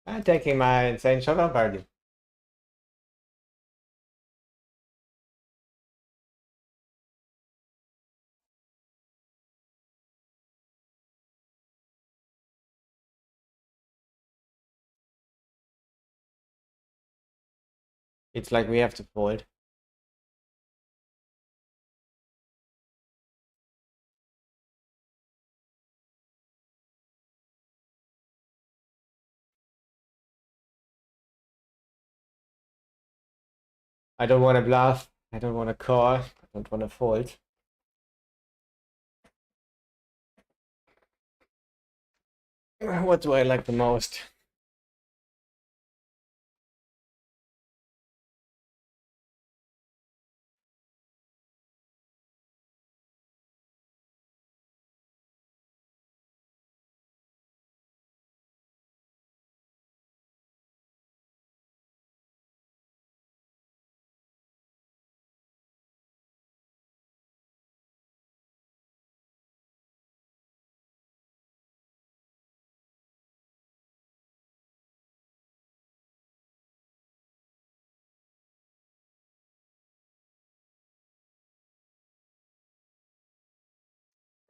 S1: I'm taking my insane showdown value. It's like we have to fold. I don't want to bluff. I don't want to call. I don't want to fold. What do I like the most?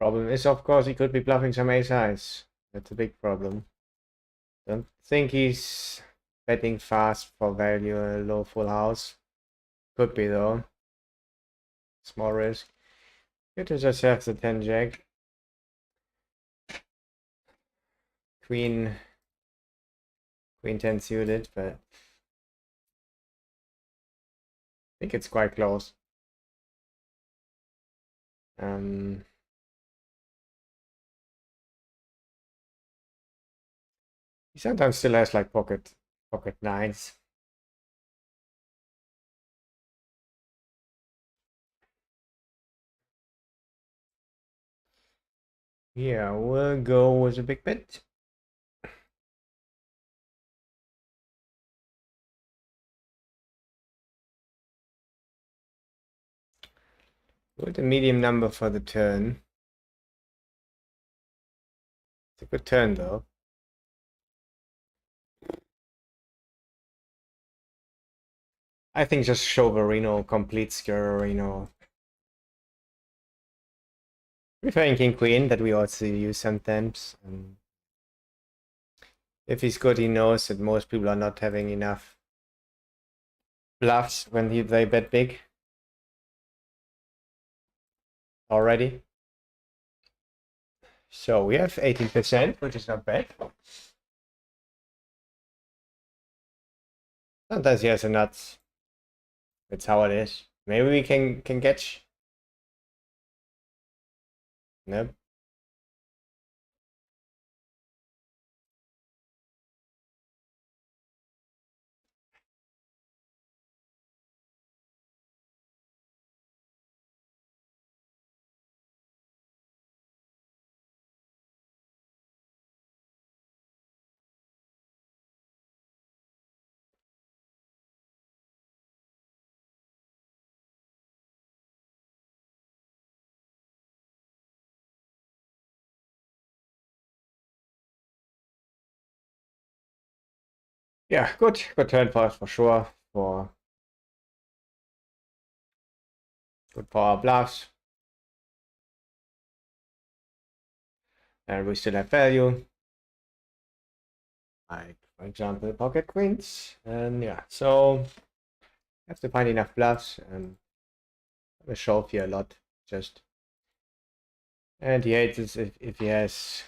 S1: Problem is, of course, he could be bluffing some ace highs. That's a big problem. Don't think he's betting fast for value a low full house. Could be though. Small risk. Good to just have the 10 jack. Queen 10 suited, but I think it's quite close. He sometimes still has like pocket nines. Yeah, we'll go with a big bet. With a medium number for the turn. It's a good turn though. I think just show Verino, complete Scarorino. Preferring King Queen that we also use sometimes. If he's good, he knows that most people are not having enough bluffs when they bet big already. So we have 18%, which is not bad. Sometimes yes and nuts. That's how it is. Maybe we can catch. Nope. Yeah, good turn for us for sure. For good power bluffs. And we still have value. Like, for example, pocket queens. And yeah, so have to find enough bluffs and we shove here a lot. Just and he hates it if he has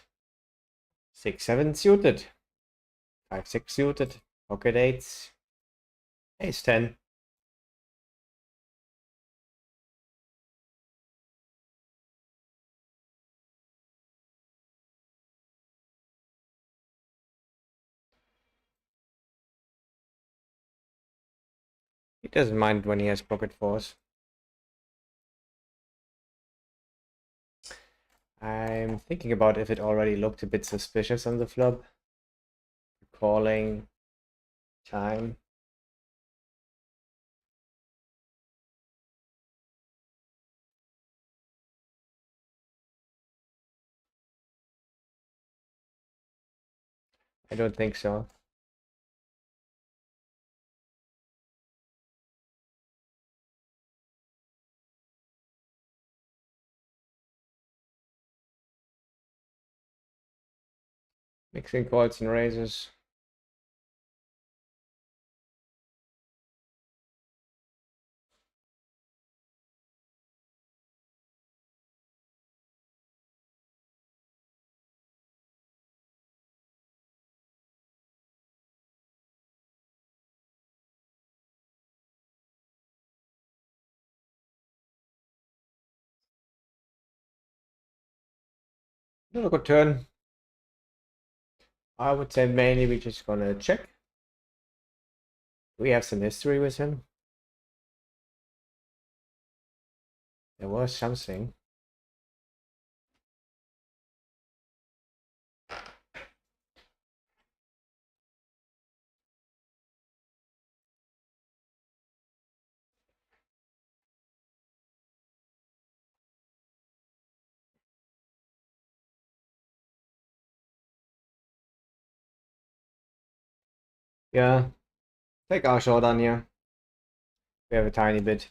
S1: 6-7 suited. 5-6 suited. Pocket eights. Ace 10. He doesn't mind when he has pocket fours. I'm thinking about if it already looked a bit suspicious on the flop. Calling time. I don't think so. Mixing calls and raises. Not a good turn. I would say mainly we're just gonna check. We have some history with him. There was something. Yeah, take our shot on here. We have a tiny bit.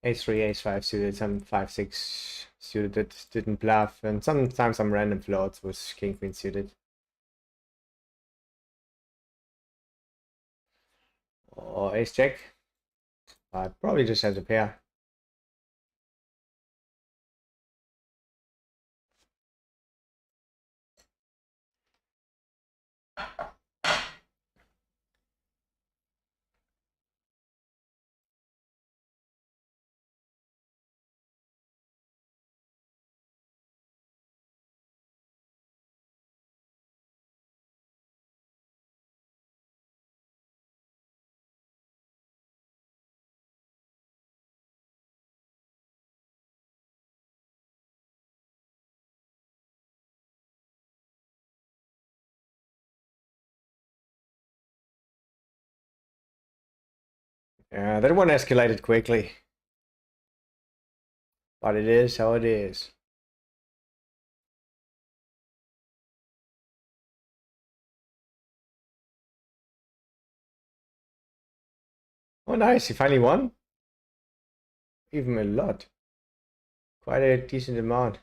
S1: Ace 3, Ace 5 suited, some 5-6 suited that didn't bluff, and sometimes some random floats with King Queen suited. Or Ace Jack. But probably just has a pair. That one escalated quickly. But it is how it is. Oh, nice. He finally won. Even a lot. Quite a decent amount.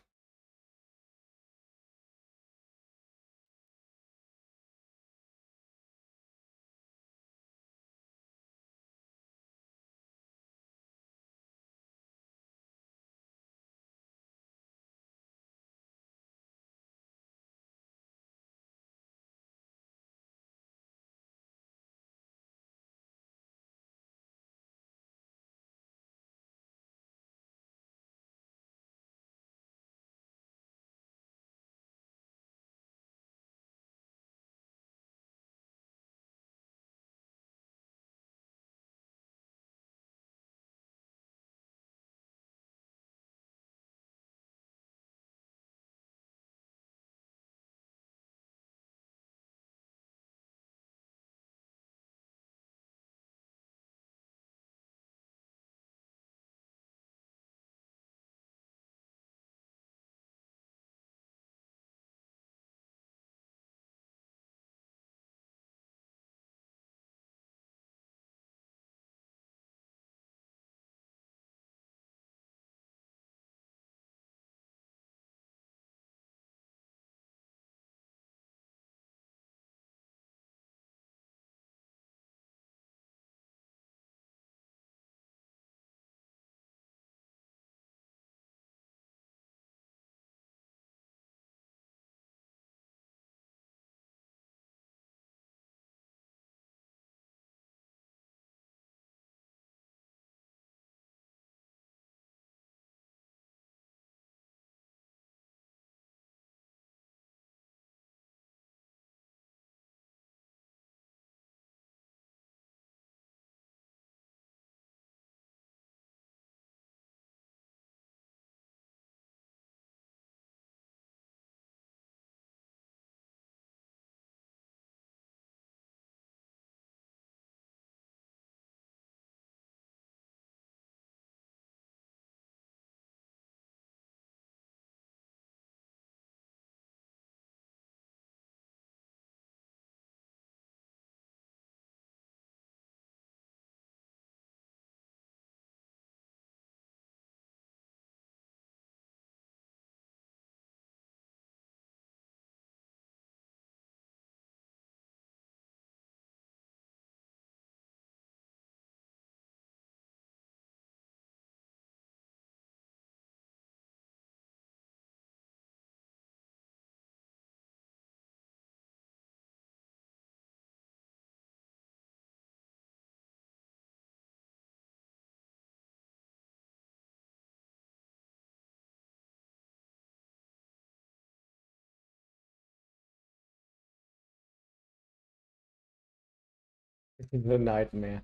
S1: The nightmare.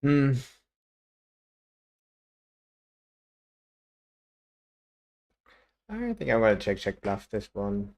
S1: Hmm. I think I'm gonna check bluff this one.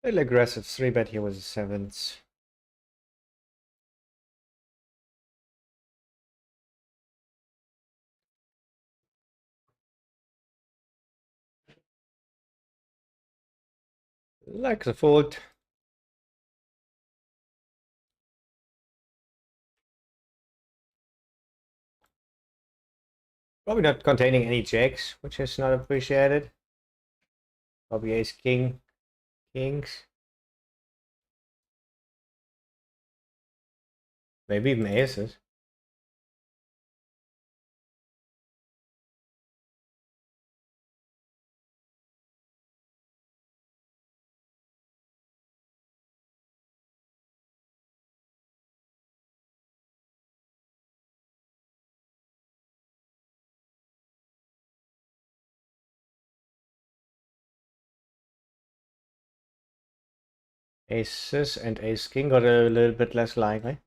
S1: Little aggressive 3-bet here with the sevens. Like the fold. Probably not containing any jacks, which is not appreciated. Probably ace king, kings. Maybe even aces. Aces and ace king got a little bit less likely.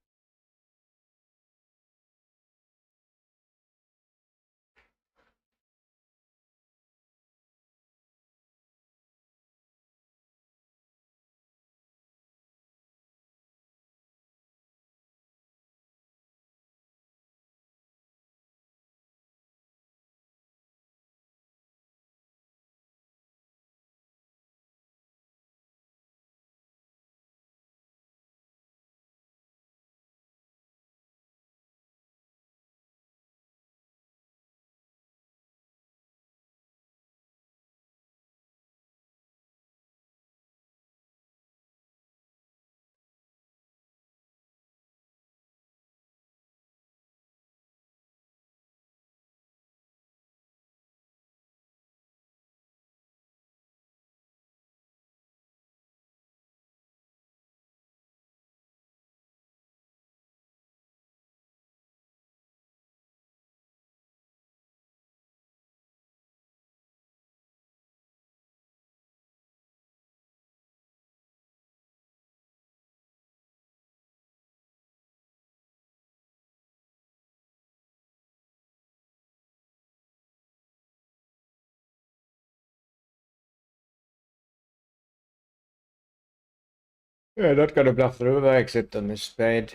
S1: Yeah, not gonna bluff the river except on this spade.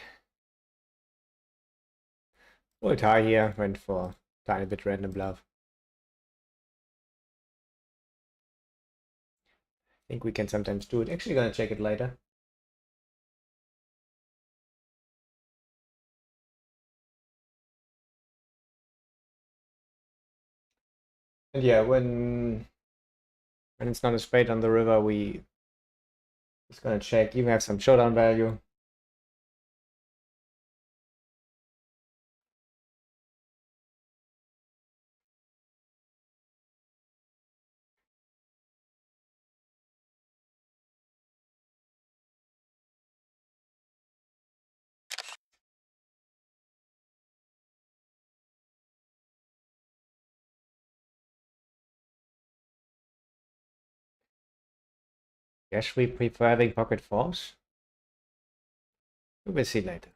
S1: Old high here, went for tiny bit random bluff. I think we can sometimes do it. Actually gonna check it later. And yeah, when it's not a spade on the river, we just gonna check. Even have some showdown value. Guess we prefer having pocket fours. We will see later.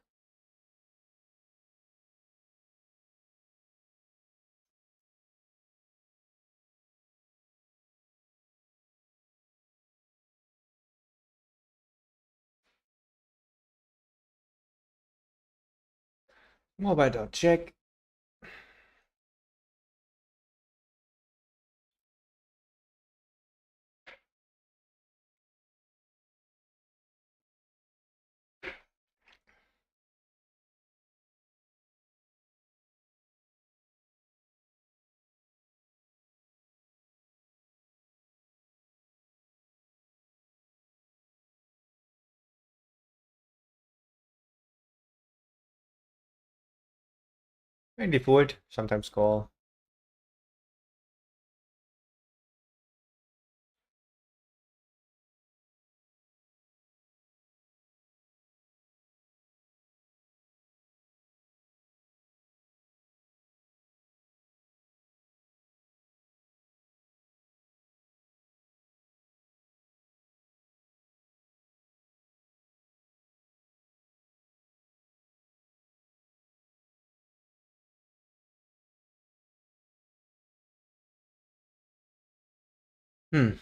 S1: Mobile dot check. And default, sometimes call. Hmm.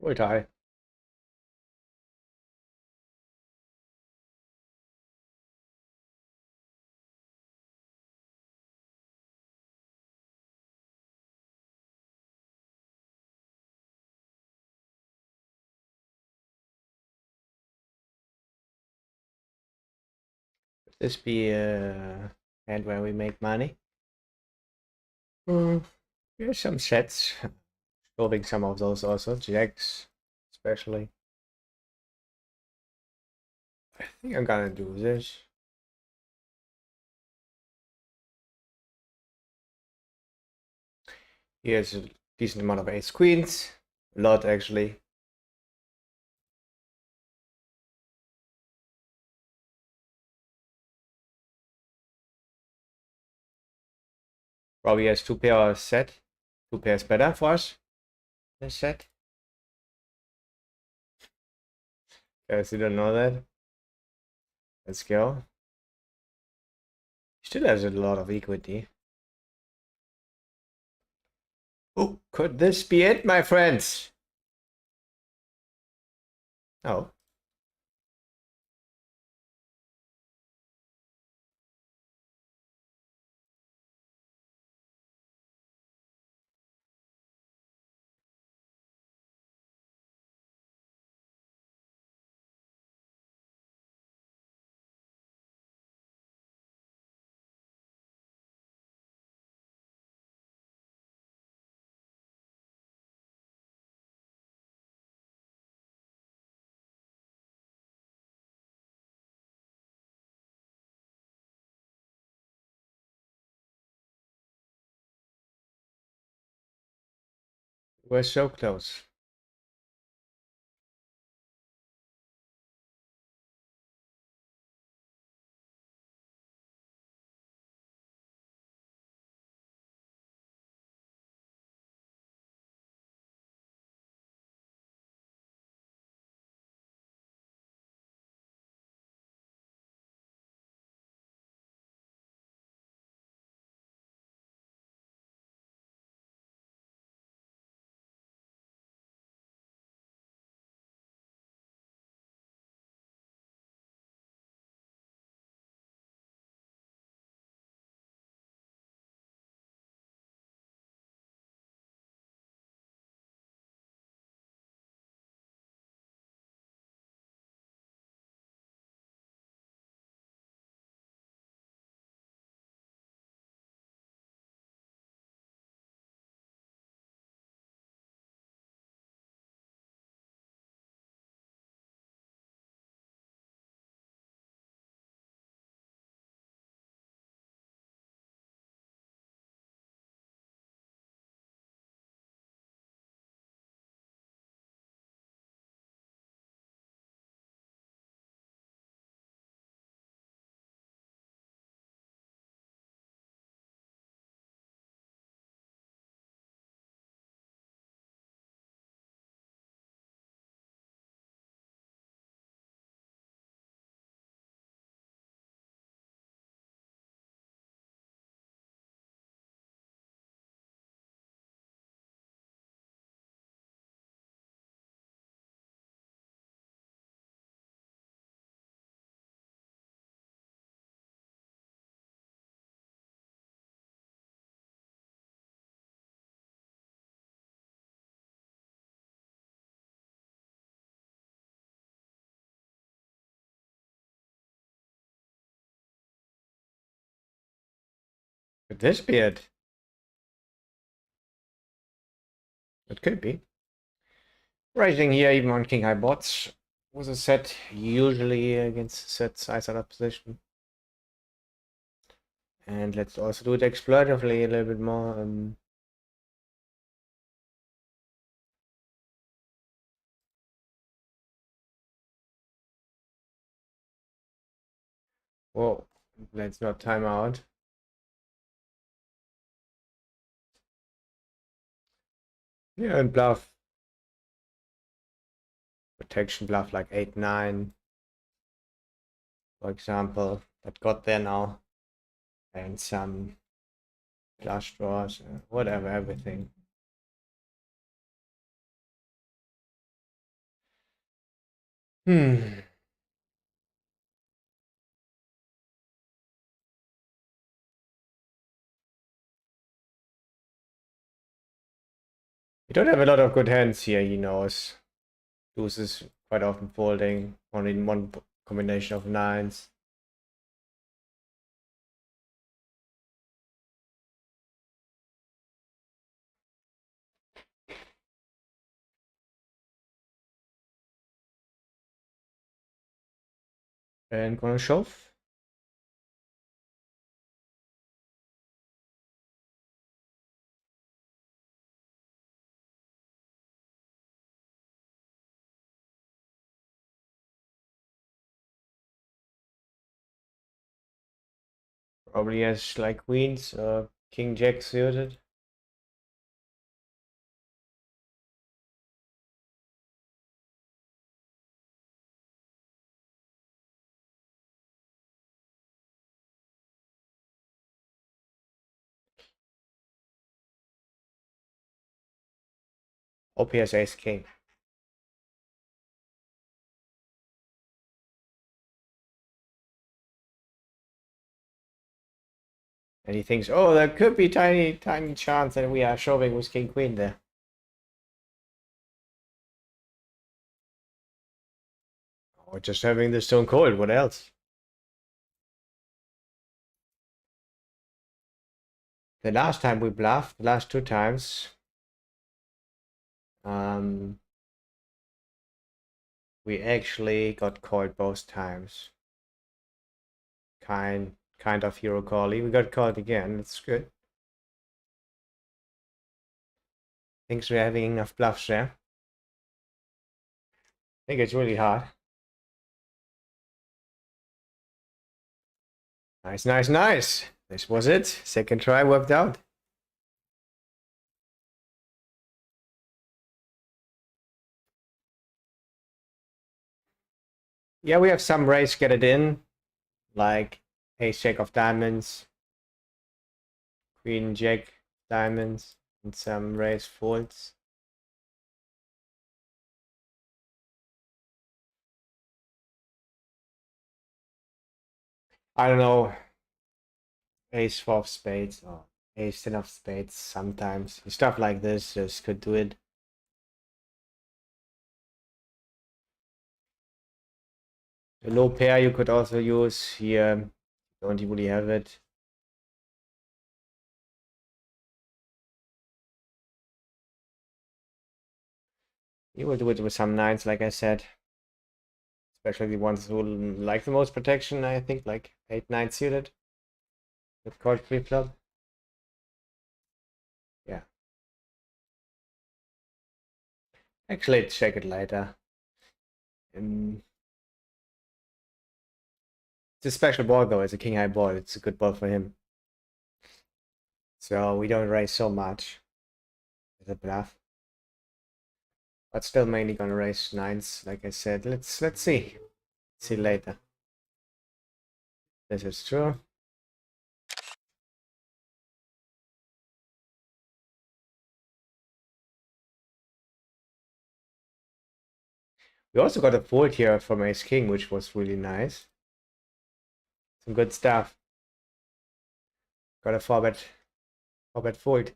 S1: Old high. Could this be a hand where we make money? Here's some sets. Solving some of those also. Jacks, especially. I think I'm gonna do this. Here's a decent amount of ace queens. A lot actually. Probably has two pairs set. Two pairs better for us. This set. Guys, you don't know that. Let's go. Still has a lot of equity. Oh, could this be it, my friends? Oh. We're so close. Could this be it? It could be. Rising here even on King High bots was a set usually against set size out of position. And let's also do it exploratively a little bit more. Whoa, let's not time out. Yeah, and bluff. Protection bluff like 8-9, for example. That got there now. And some flush draws, whatever, everything. Hmm. We don't have a lot of good hands here, he knows. Deuces quite often folding, only in one combination of nines. And gonna shove. Probably has like queens or king jack suited. OPS ace king. And he thinks, oh, there could be tiny chance that we are shoving with king queen there. Or just having the stone cold, what else? The last time we bluffed, the last 2 times, we actually got called both times. Kind of hero cally. We got called again. It's good. Thinks we're having enough bluffs there. I think it's really hard. Nice, nice, nice. This was it. Second try worked out. Yeah, we have some raise get it in, like ace jack of diamonds, queen jack diamonds, and some raise folds. I don't know, ace 4 of spades or ace 10 of spades sometimes. Stuff like this just could do it. The low pair you could also use here. Don't really have it. You will do it with some nines, like I said. Especially the ones who like the most protection, I think, like 8-9 suited. With card pre-flop. Yeah. Actually, check it later. It's a special board though, it's a king high board. It's a good board for him. So we don't raise so much as a bluff. But still mainly gonna raise nines, like I said. Let's see. See later. This is true. We also got a fold here from ace king, which was really nice. Some good stuff. Got a 4-bet fold.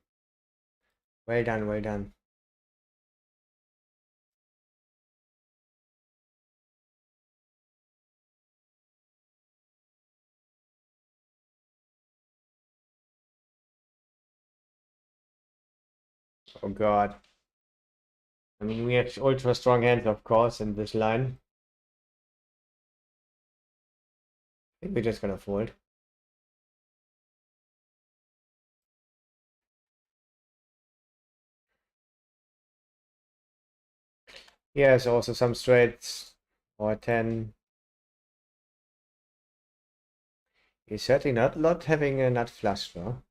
S1: Well done, well done. Oh god. I mean, we have ultra strong hands, of course, in this line. I think we're just gonna fold. Yes, also some straights or 10. He's certainly not having a nut flush though.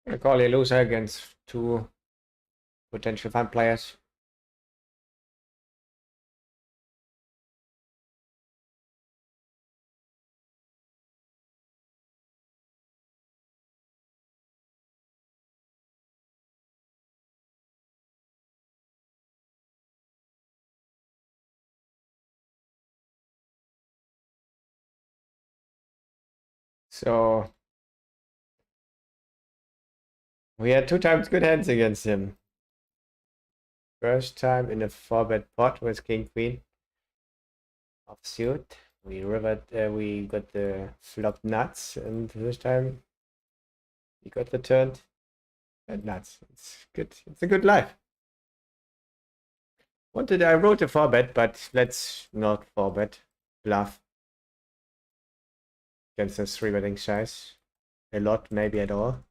S1: I call a loser against 2 potential fun players. So we had 2 times good hands against him. First time in a 4-bet pot with king queen offsuit. We got the flop nuts, and this time He got returned. And nuts. It's good. It's a good life. I wrote a 4-bet, but let's not 4-bet. Bluff against this 3-betting size. A lot, maybe at all.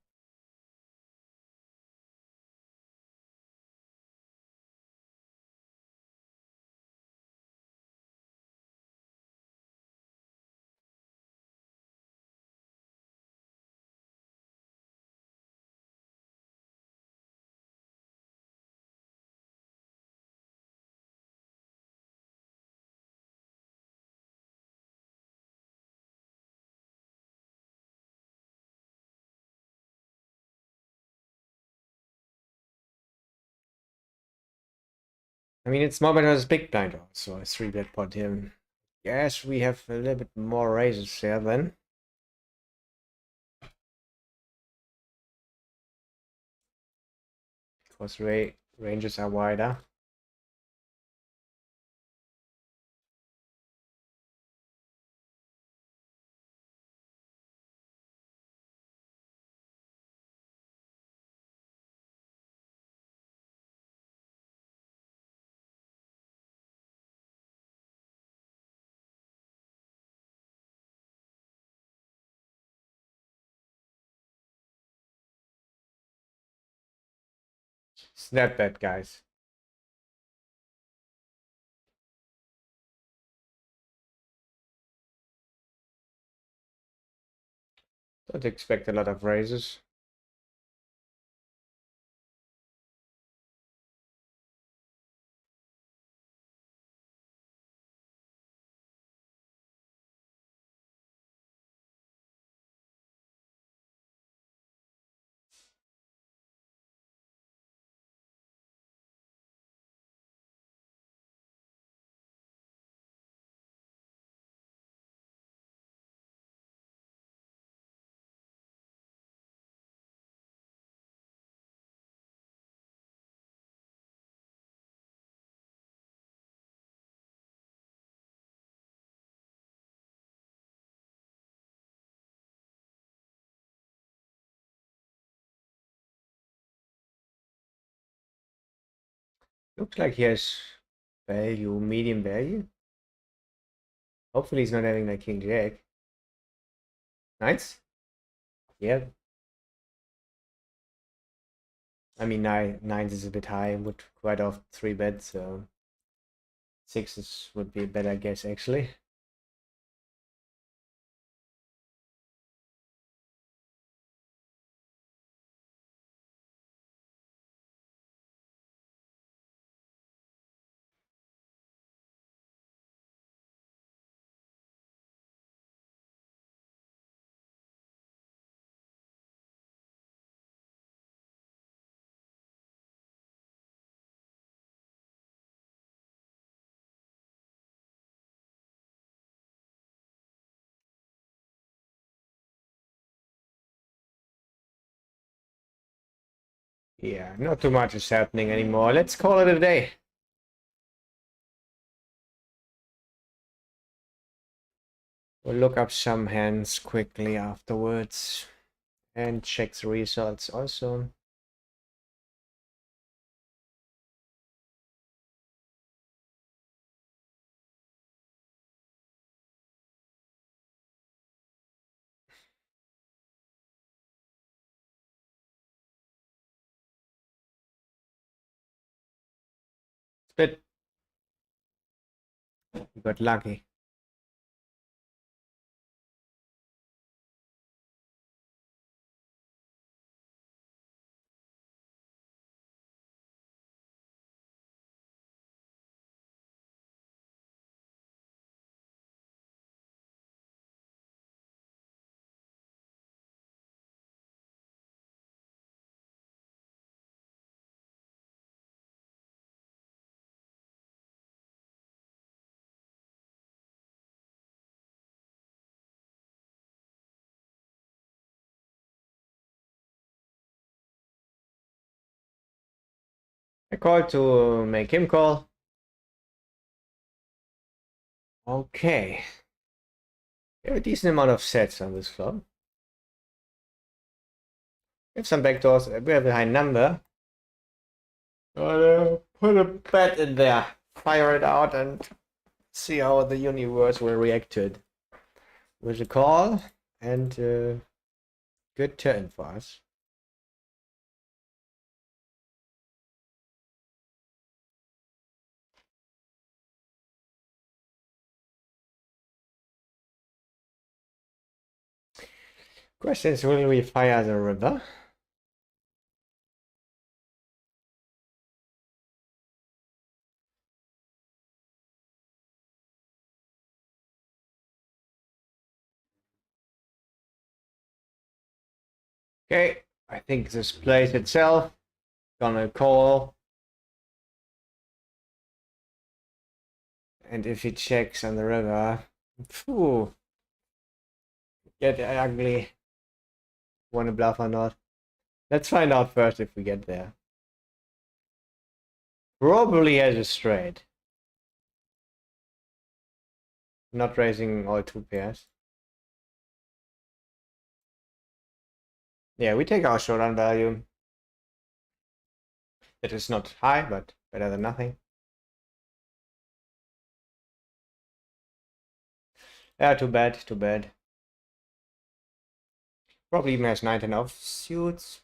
S1: I mean, it's small bet versus big blind also. A 3-bet pot here. Yes, we have a little bit more raises there then. Because ranges are wider. Snap bet, guys. Don't expect a lot of raises. Looks like he has value, medium value. Hopefully he's not having like King Jack. Nines? Yeah. I mean, nines is a bit high. Would quite often 3-bet, so sixes would be a better guess actually. Yeah, not too much is happening anymore. Let's call it a day. We'll look up some hands quickly afterwards and check the results also. Split. We got lucky. I called to make him call. Okay. We have a decent amount of sets on this flop. have some backdoors. We have a high number. Put a bet in there. Fire it out and see how the universe will react to it. With a call and good turn for us. Question is, will we fire the river? Okay, I think this place itself gonna call. And if he checks on the river, phew, get ugly. Wanna bluff or not? Let's find out first if we get there. Probably has a straight. Not raising all two pairs. Yeah, we take our showdown value. It is not high, but better than nothing. Yeah, too bad, too bad. Probably even has 9 off suits.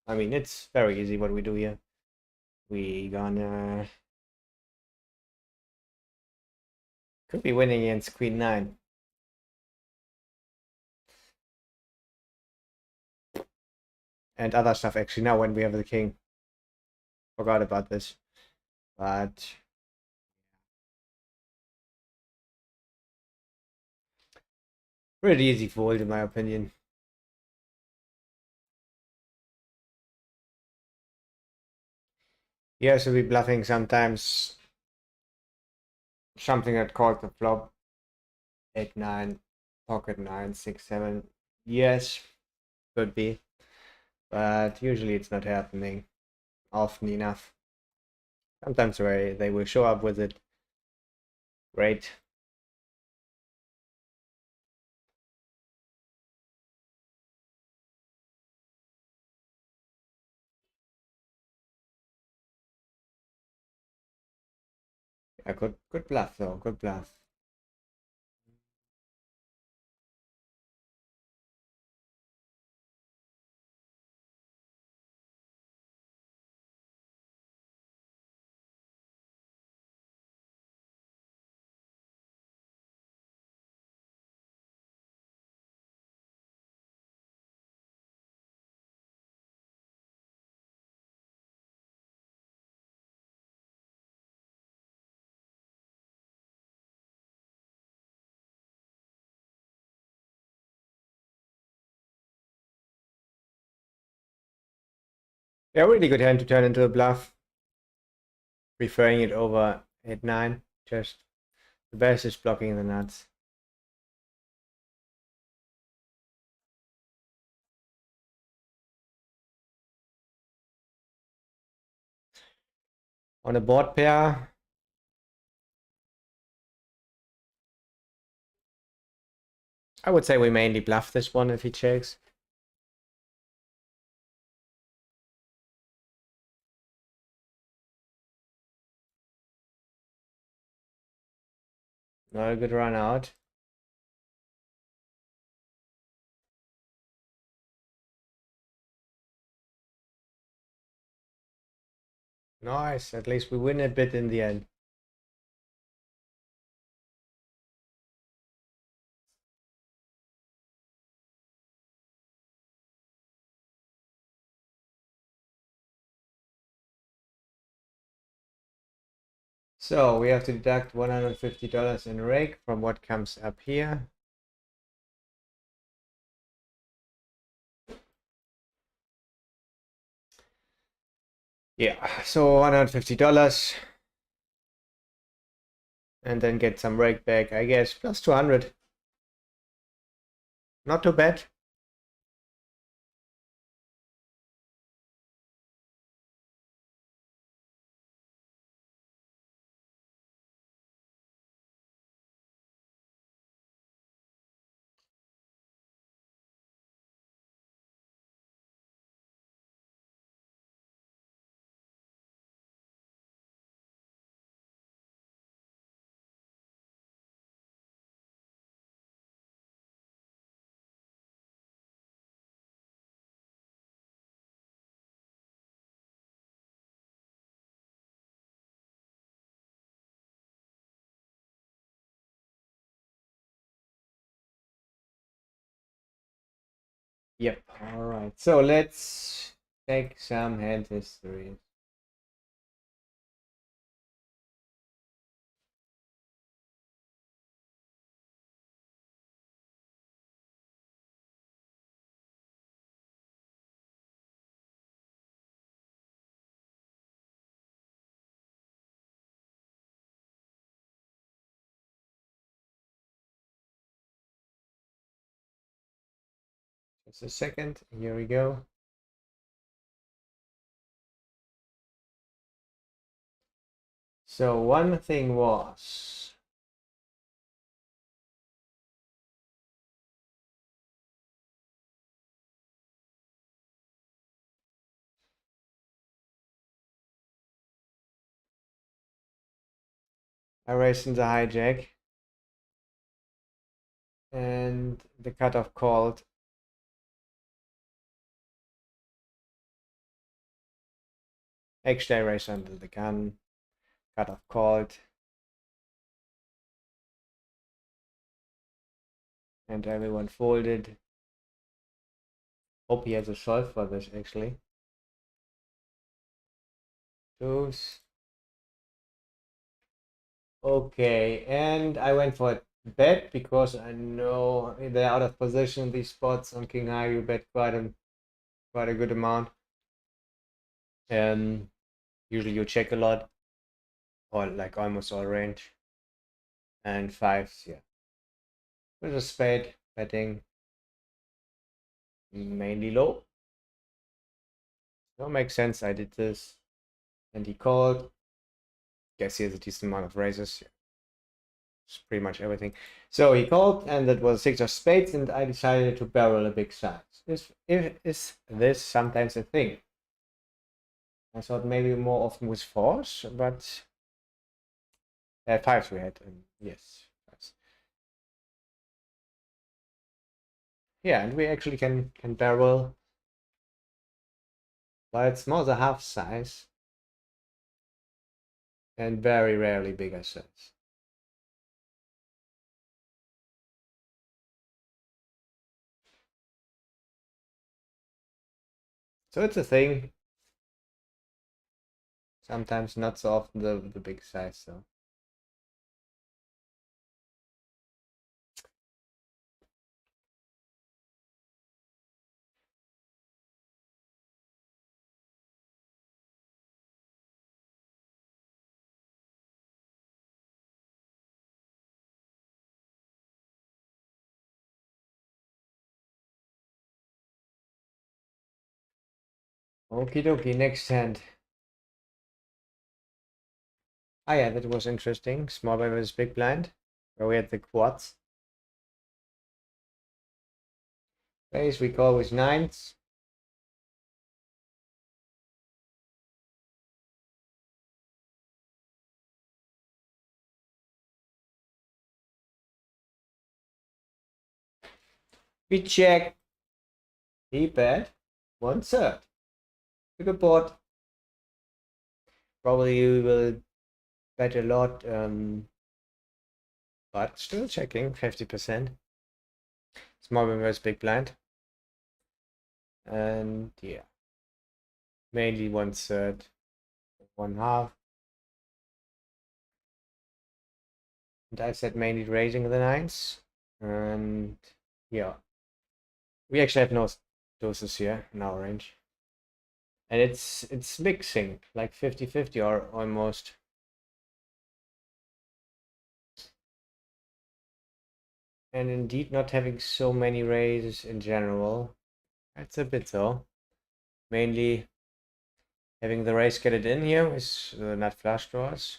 S1: I mean, it's very easy what we do here. We gonna... Could be winning against Queen 9. And other stuff actually now when we have the king. Forgot about this. But... pretty easy fold in my opinion. Yeah, so we bluffing sometimes something that calls the flop. 8, 9, pocket 9, 6, 7. Yes, could be. But usually it's not happening often enough. Sometimes they will show up with it. Great. Yeah, good bluff though, good bluff. Yeah, really good hand to turn into a bluff. Preferring it over 8, 9. Just the best is blocking the nuts. On a board pair, I would say we mainly bluff this one if he checks. Not a good run out. Nice, at least we win a bit in the end. So we have to deduct $150 in rake from what comes up here. Yeah, so $150. And then get some rake back, I guess, plus 200. Not too bad. Yep. All right. So let's take some hand history. Just a second. Here we go. So one thing was I raced in the hijack and the cutoff called. Actually, I raced under the gun. Cutoff called. And everyone folded. Hope he has a solve for this actually. Deuce. Okay, and I went for a bet because I know they're out of position. These spots on King High, you bet quite a good amount. Usually you check a lot, or like almost all range. And fives, yeah. With a spade, betting mainly low. No, makes sense. I did this, and he called. Guess he has a decent amount of raises. Yeah. It's pretty much everything. So he called, and that was six of spades, and I decided to barrel a big size. Is this sometimes a thing? I thought maybe more often with fours, but fives we had, and yes, fives. Yeah, and we actually can barrel, but it's more the half size, and very rarely bigger size. So it's a thing. Sometimes not so often the big size though. Okie dokie, next hand. Ah yeah, that was interesting. Small blind versus big blind, where we had the quads. Base we call with nines. We check. He bet 1/3. Took a board. Probably you will bet a lot, but still checking 50%. Small blind versus big blind. And yeah, mainly 1/3, 1/2. And I said mainly raising the nines. And yeah, we actually have no doses here in our range. And it's mixing like 50-50 or almost. And indeed not having so many raises in general. That's a bit so. Mainly having the raise get it in here with the nut flush draws.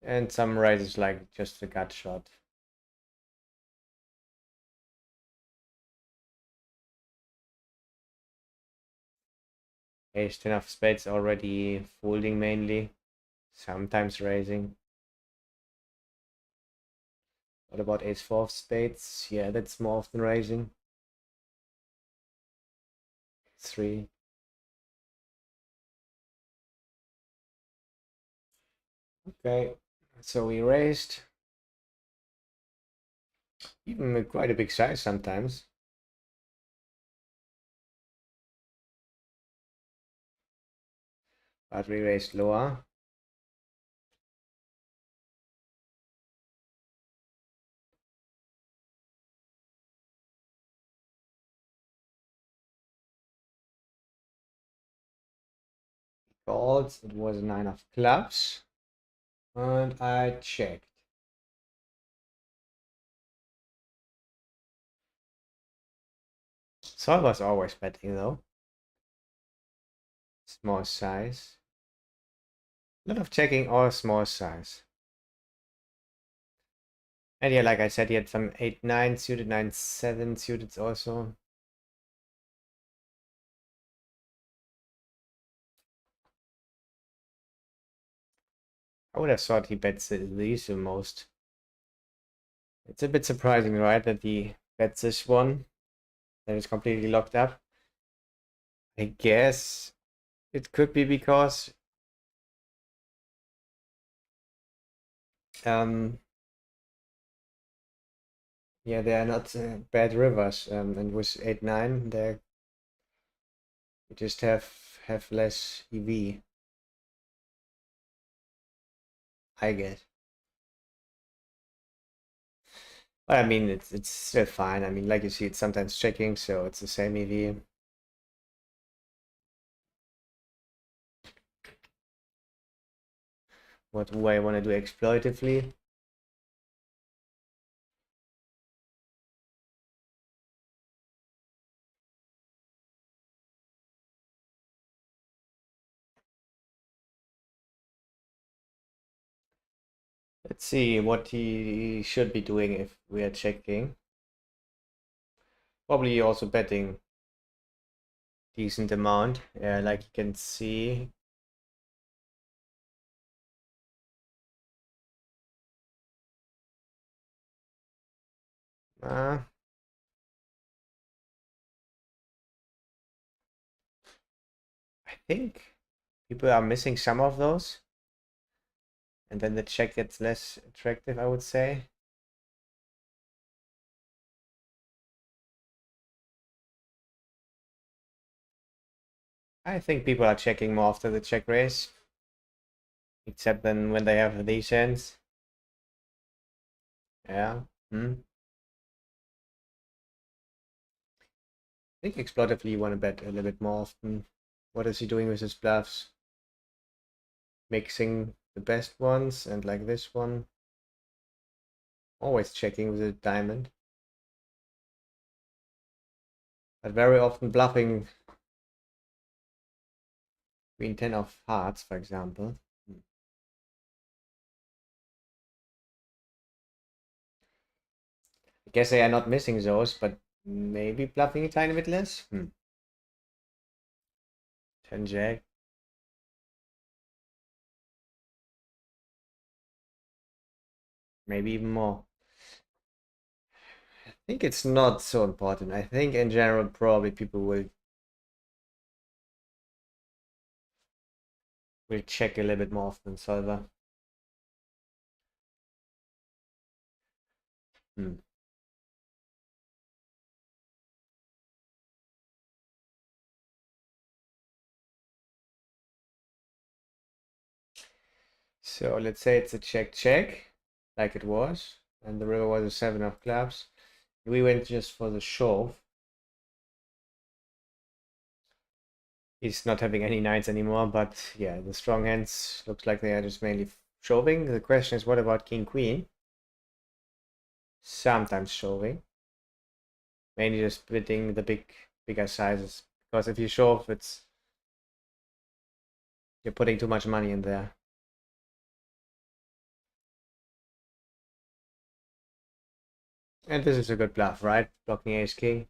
S1: And some raises like just the gut shot. Ace 10 of spades already folding mainly. Sometimes raising. What about ace 4 of spades? Yeah, that's more often raising. 3. Okay, so we raised. Even quite a big size sometimes. But we raised lower. Called. It was a 9 of clubs. And I checked. So I was always betting though. Small size. A lot of checking or small size. And yeah, like I said, he had some 8-9 suited, 9-7 suited also. I would have thought he bets these the most. It's a bit surprising, right, that he bets this one. That is completely locked up. I guess it could be because yeah, they are not bad rivers, and with 8-9, they just have less EV, I guess. But I mean, it's still fine. I mean, like you see, it's sometimes checking, so it's the same EV. What do I want to do exploitatively? Let's see what he should be doing if we are checking. Probably also betting decent amount. Yeah, like you can see. Uh, I think people are missing some of those. And then the check gets less attractive, I would say. I think people are checking more after the check raise. Except then when they have these hands. Yeah. I think exploitatively you want to bet a little bit more often. What is he doing with his bluffs? Mixing the best ones and like this one. Always checking with a diamond. But very often bluffing queen 10 of hearts, for example. I guess they are not missing those, but maybe bluffing a tiny bit less. 10 jack. Maybe even more. I think it's not so important. I think in general probably people will check a little bit more often solver. So let's say it's a check, like it was, and the river was a 7 of clubs. We went just for the shove. He's not having any nines anymore, but yeah, the strong hands looks like they are just mainly shoving. The question is, what about king queen? Sometimes shoving, mainly just splitting the bigger sizes, because if you shove, you're putting too much money in there. And this is a good bluff, right? Blocking ace king.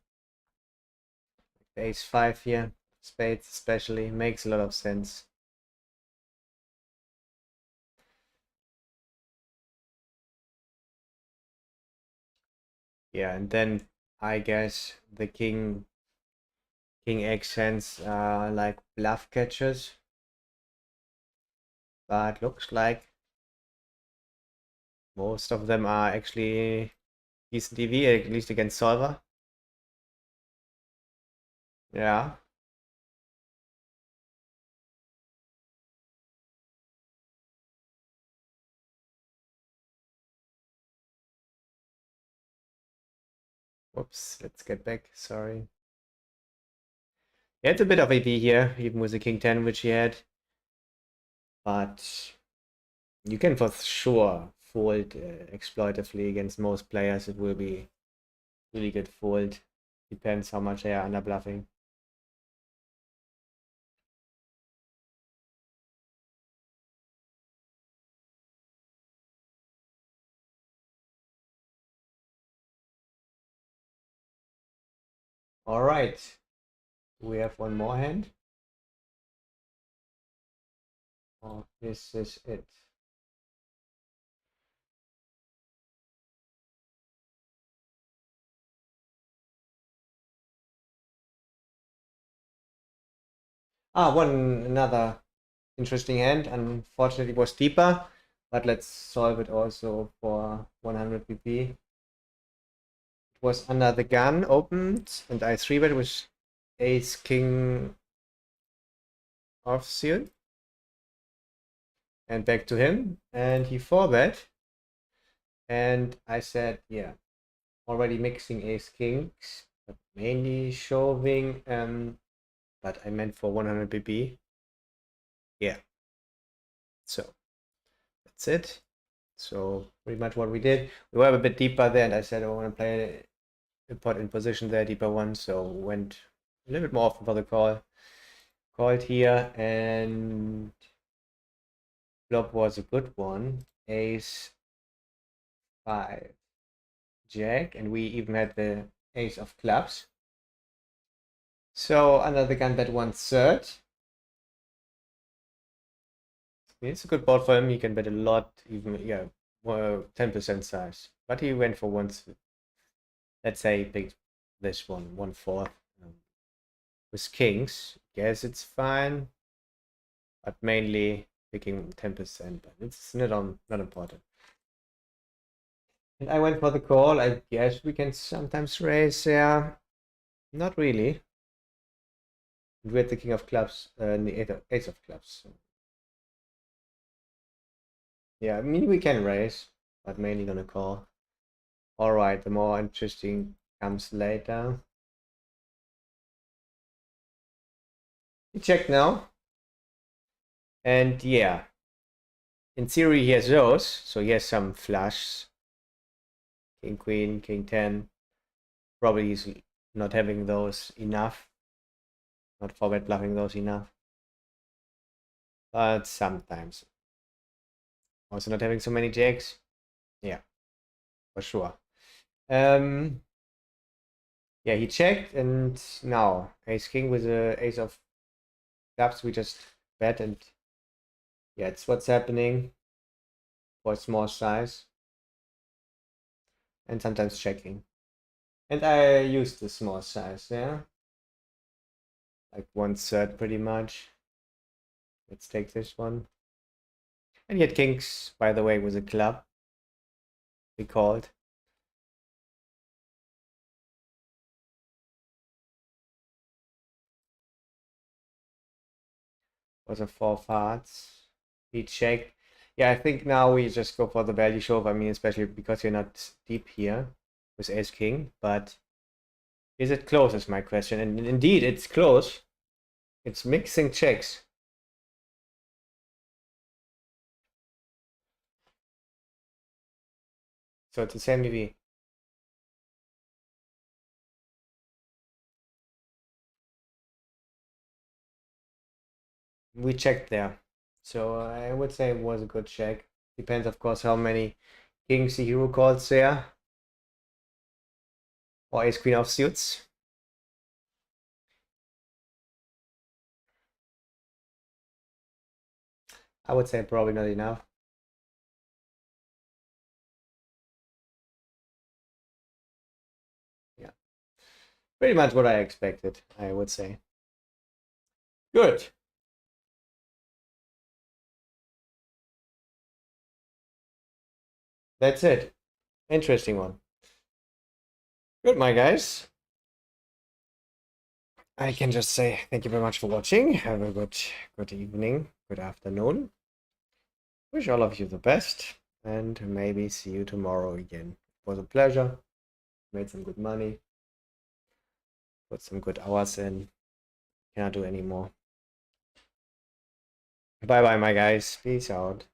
S1: The ace 5 here, spades especially, makes a lot of sense. Yeah, and then I guess the king X hands are like bluff catchers. But looks like most of them are actually decent EV, at least against solver. Yeah. Whoops, let's get back. Sorry. He had a bit of EV here, even with the King 10, which he had. But you can for sure fold exploitively against most players. It will be really good fold. Depends how much they are under bluffing. All right. We have one more hand. Oh, this is it. Another interesting hand. Unfortunately, was deeper, but let's solve it also for 100 BP. It was under the gun opened, and I 3-bet with ace king offsuit, and back to him, and he 4-bet, and I said, yeah, already mixing ace kings, but mainly shoving, but I meant for 100 BP. Yeah. So that's it. So pretty much what we did. We were a bit deeper there, and I said I want to play a pot in position there, deeper one. So went a little bit more often for the call. Called here, and flop was a good one. Ace 5 jack, and we even had the ace of clubs. So under the gun bet 1/3. It's a good board for him. He can bet a lot, even, yeah, 10% size. But he went for once. Let's say he picked this one, 1/4. With kings, guess it's fine. But mainly picking 10%, but it's not important. And I went for the call. I guess we can sometimes raise, yeah. Not really. We had the king of clubs and the ace of clubs. So. Yeah, I mean, we can raise, but mainly gonna call. All right, the more interesting comes later. We check now. And yeah, in theory he has those, so he has some flush. King, queen, king 10. Probably he's not having those enough. Not forward bluffing those enough. But sometimes. Also not having so many jacks. Yeah, for sure. Yeah, he checked, and now ace king with a ace of clubs. We just bet, and yeah, it's what's happening for small size, and sometimes checking. And I used the small size, yeah, like 1/3 pretty much. Let's take this one. And he had kings, by the way, with a club. We called. Was a 4 of hearts. He checked. Yeah, I think now we just go for the value shove. I mean, especially because you're not deep here with ace king. But is it close is my question. And indeed, it's close. It's mixing checks. So it's the same EV. We checked there. So I would say it was a good check. Depends, of course, how many kings the hero calls there. Or ace queen offsuits. I would say probably not enough. Yeah. Pretty much what I expected, I would say. Good. That's it. Interesting one. Good, my guys. I can just say thank you very much for watching. Have a good evening, good afternoon. Wish all of you the best, and maybe see you tomorrow again. It was a pleasure. Made some good money. Put some good hours in. Cannot do any more. Bye bye, my guys. Peace out.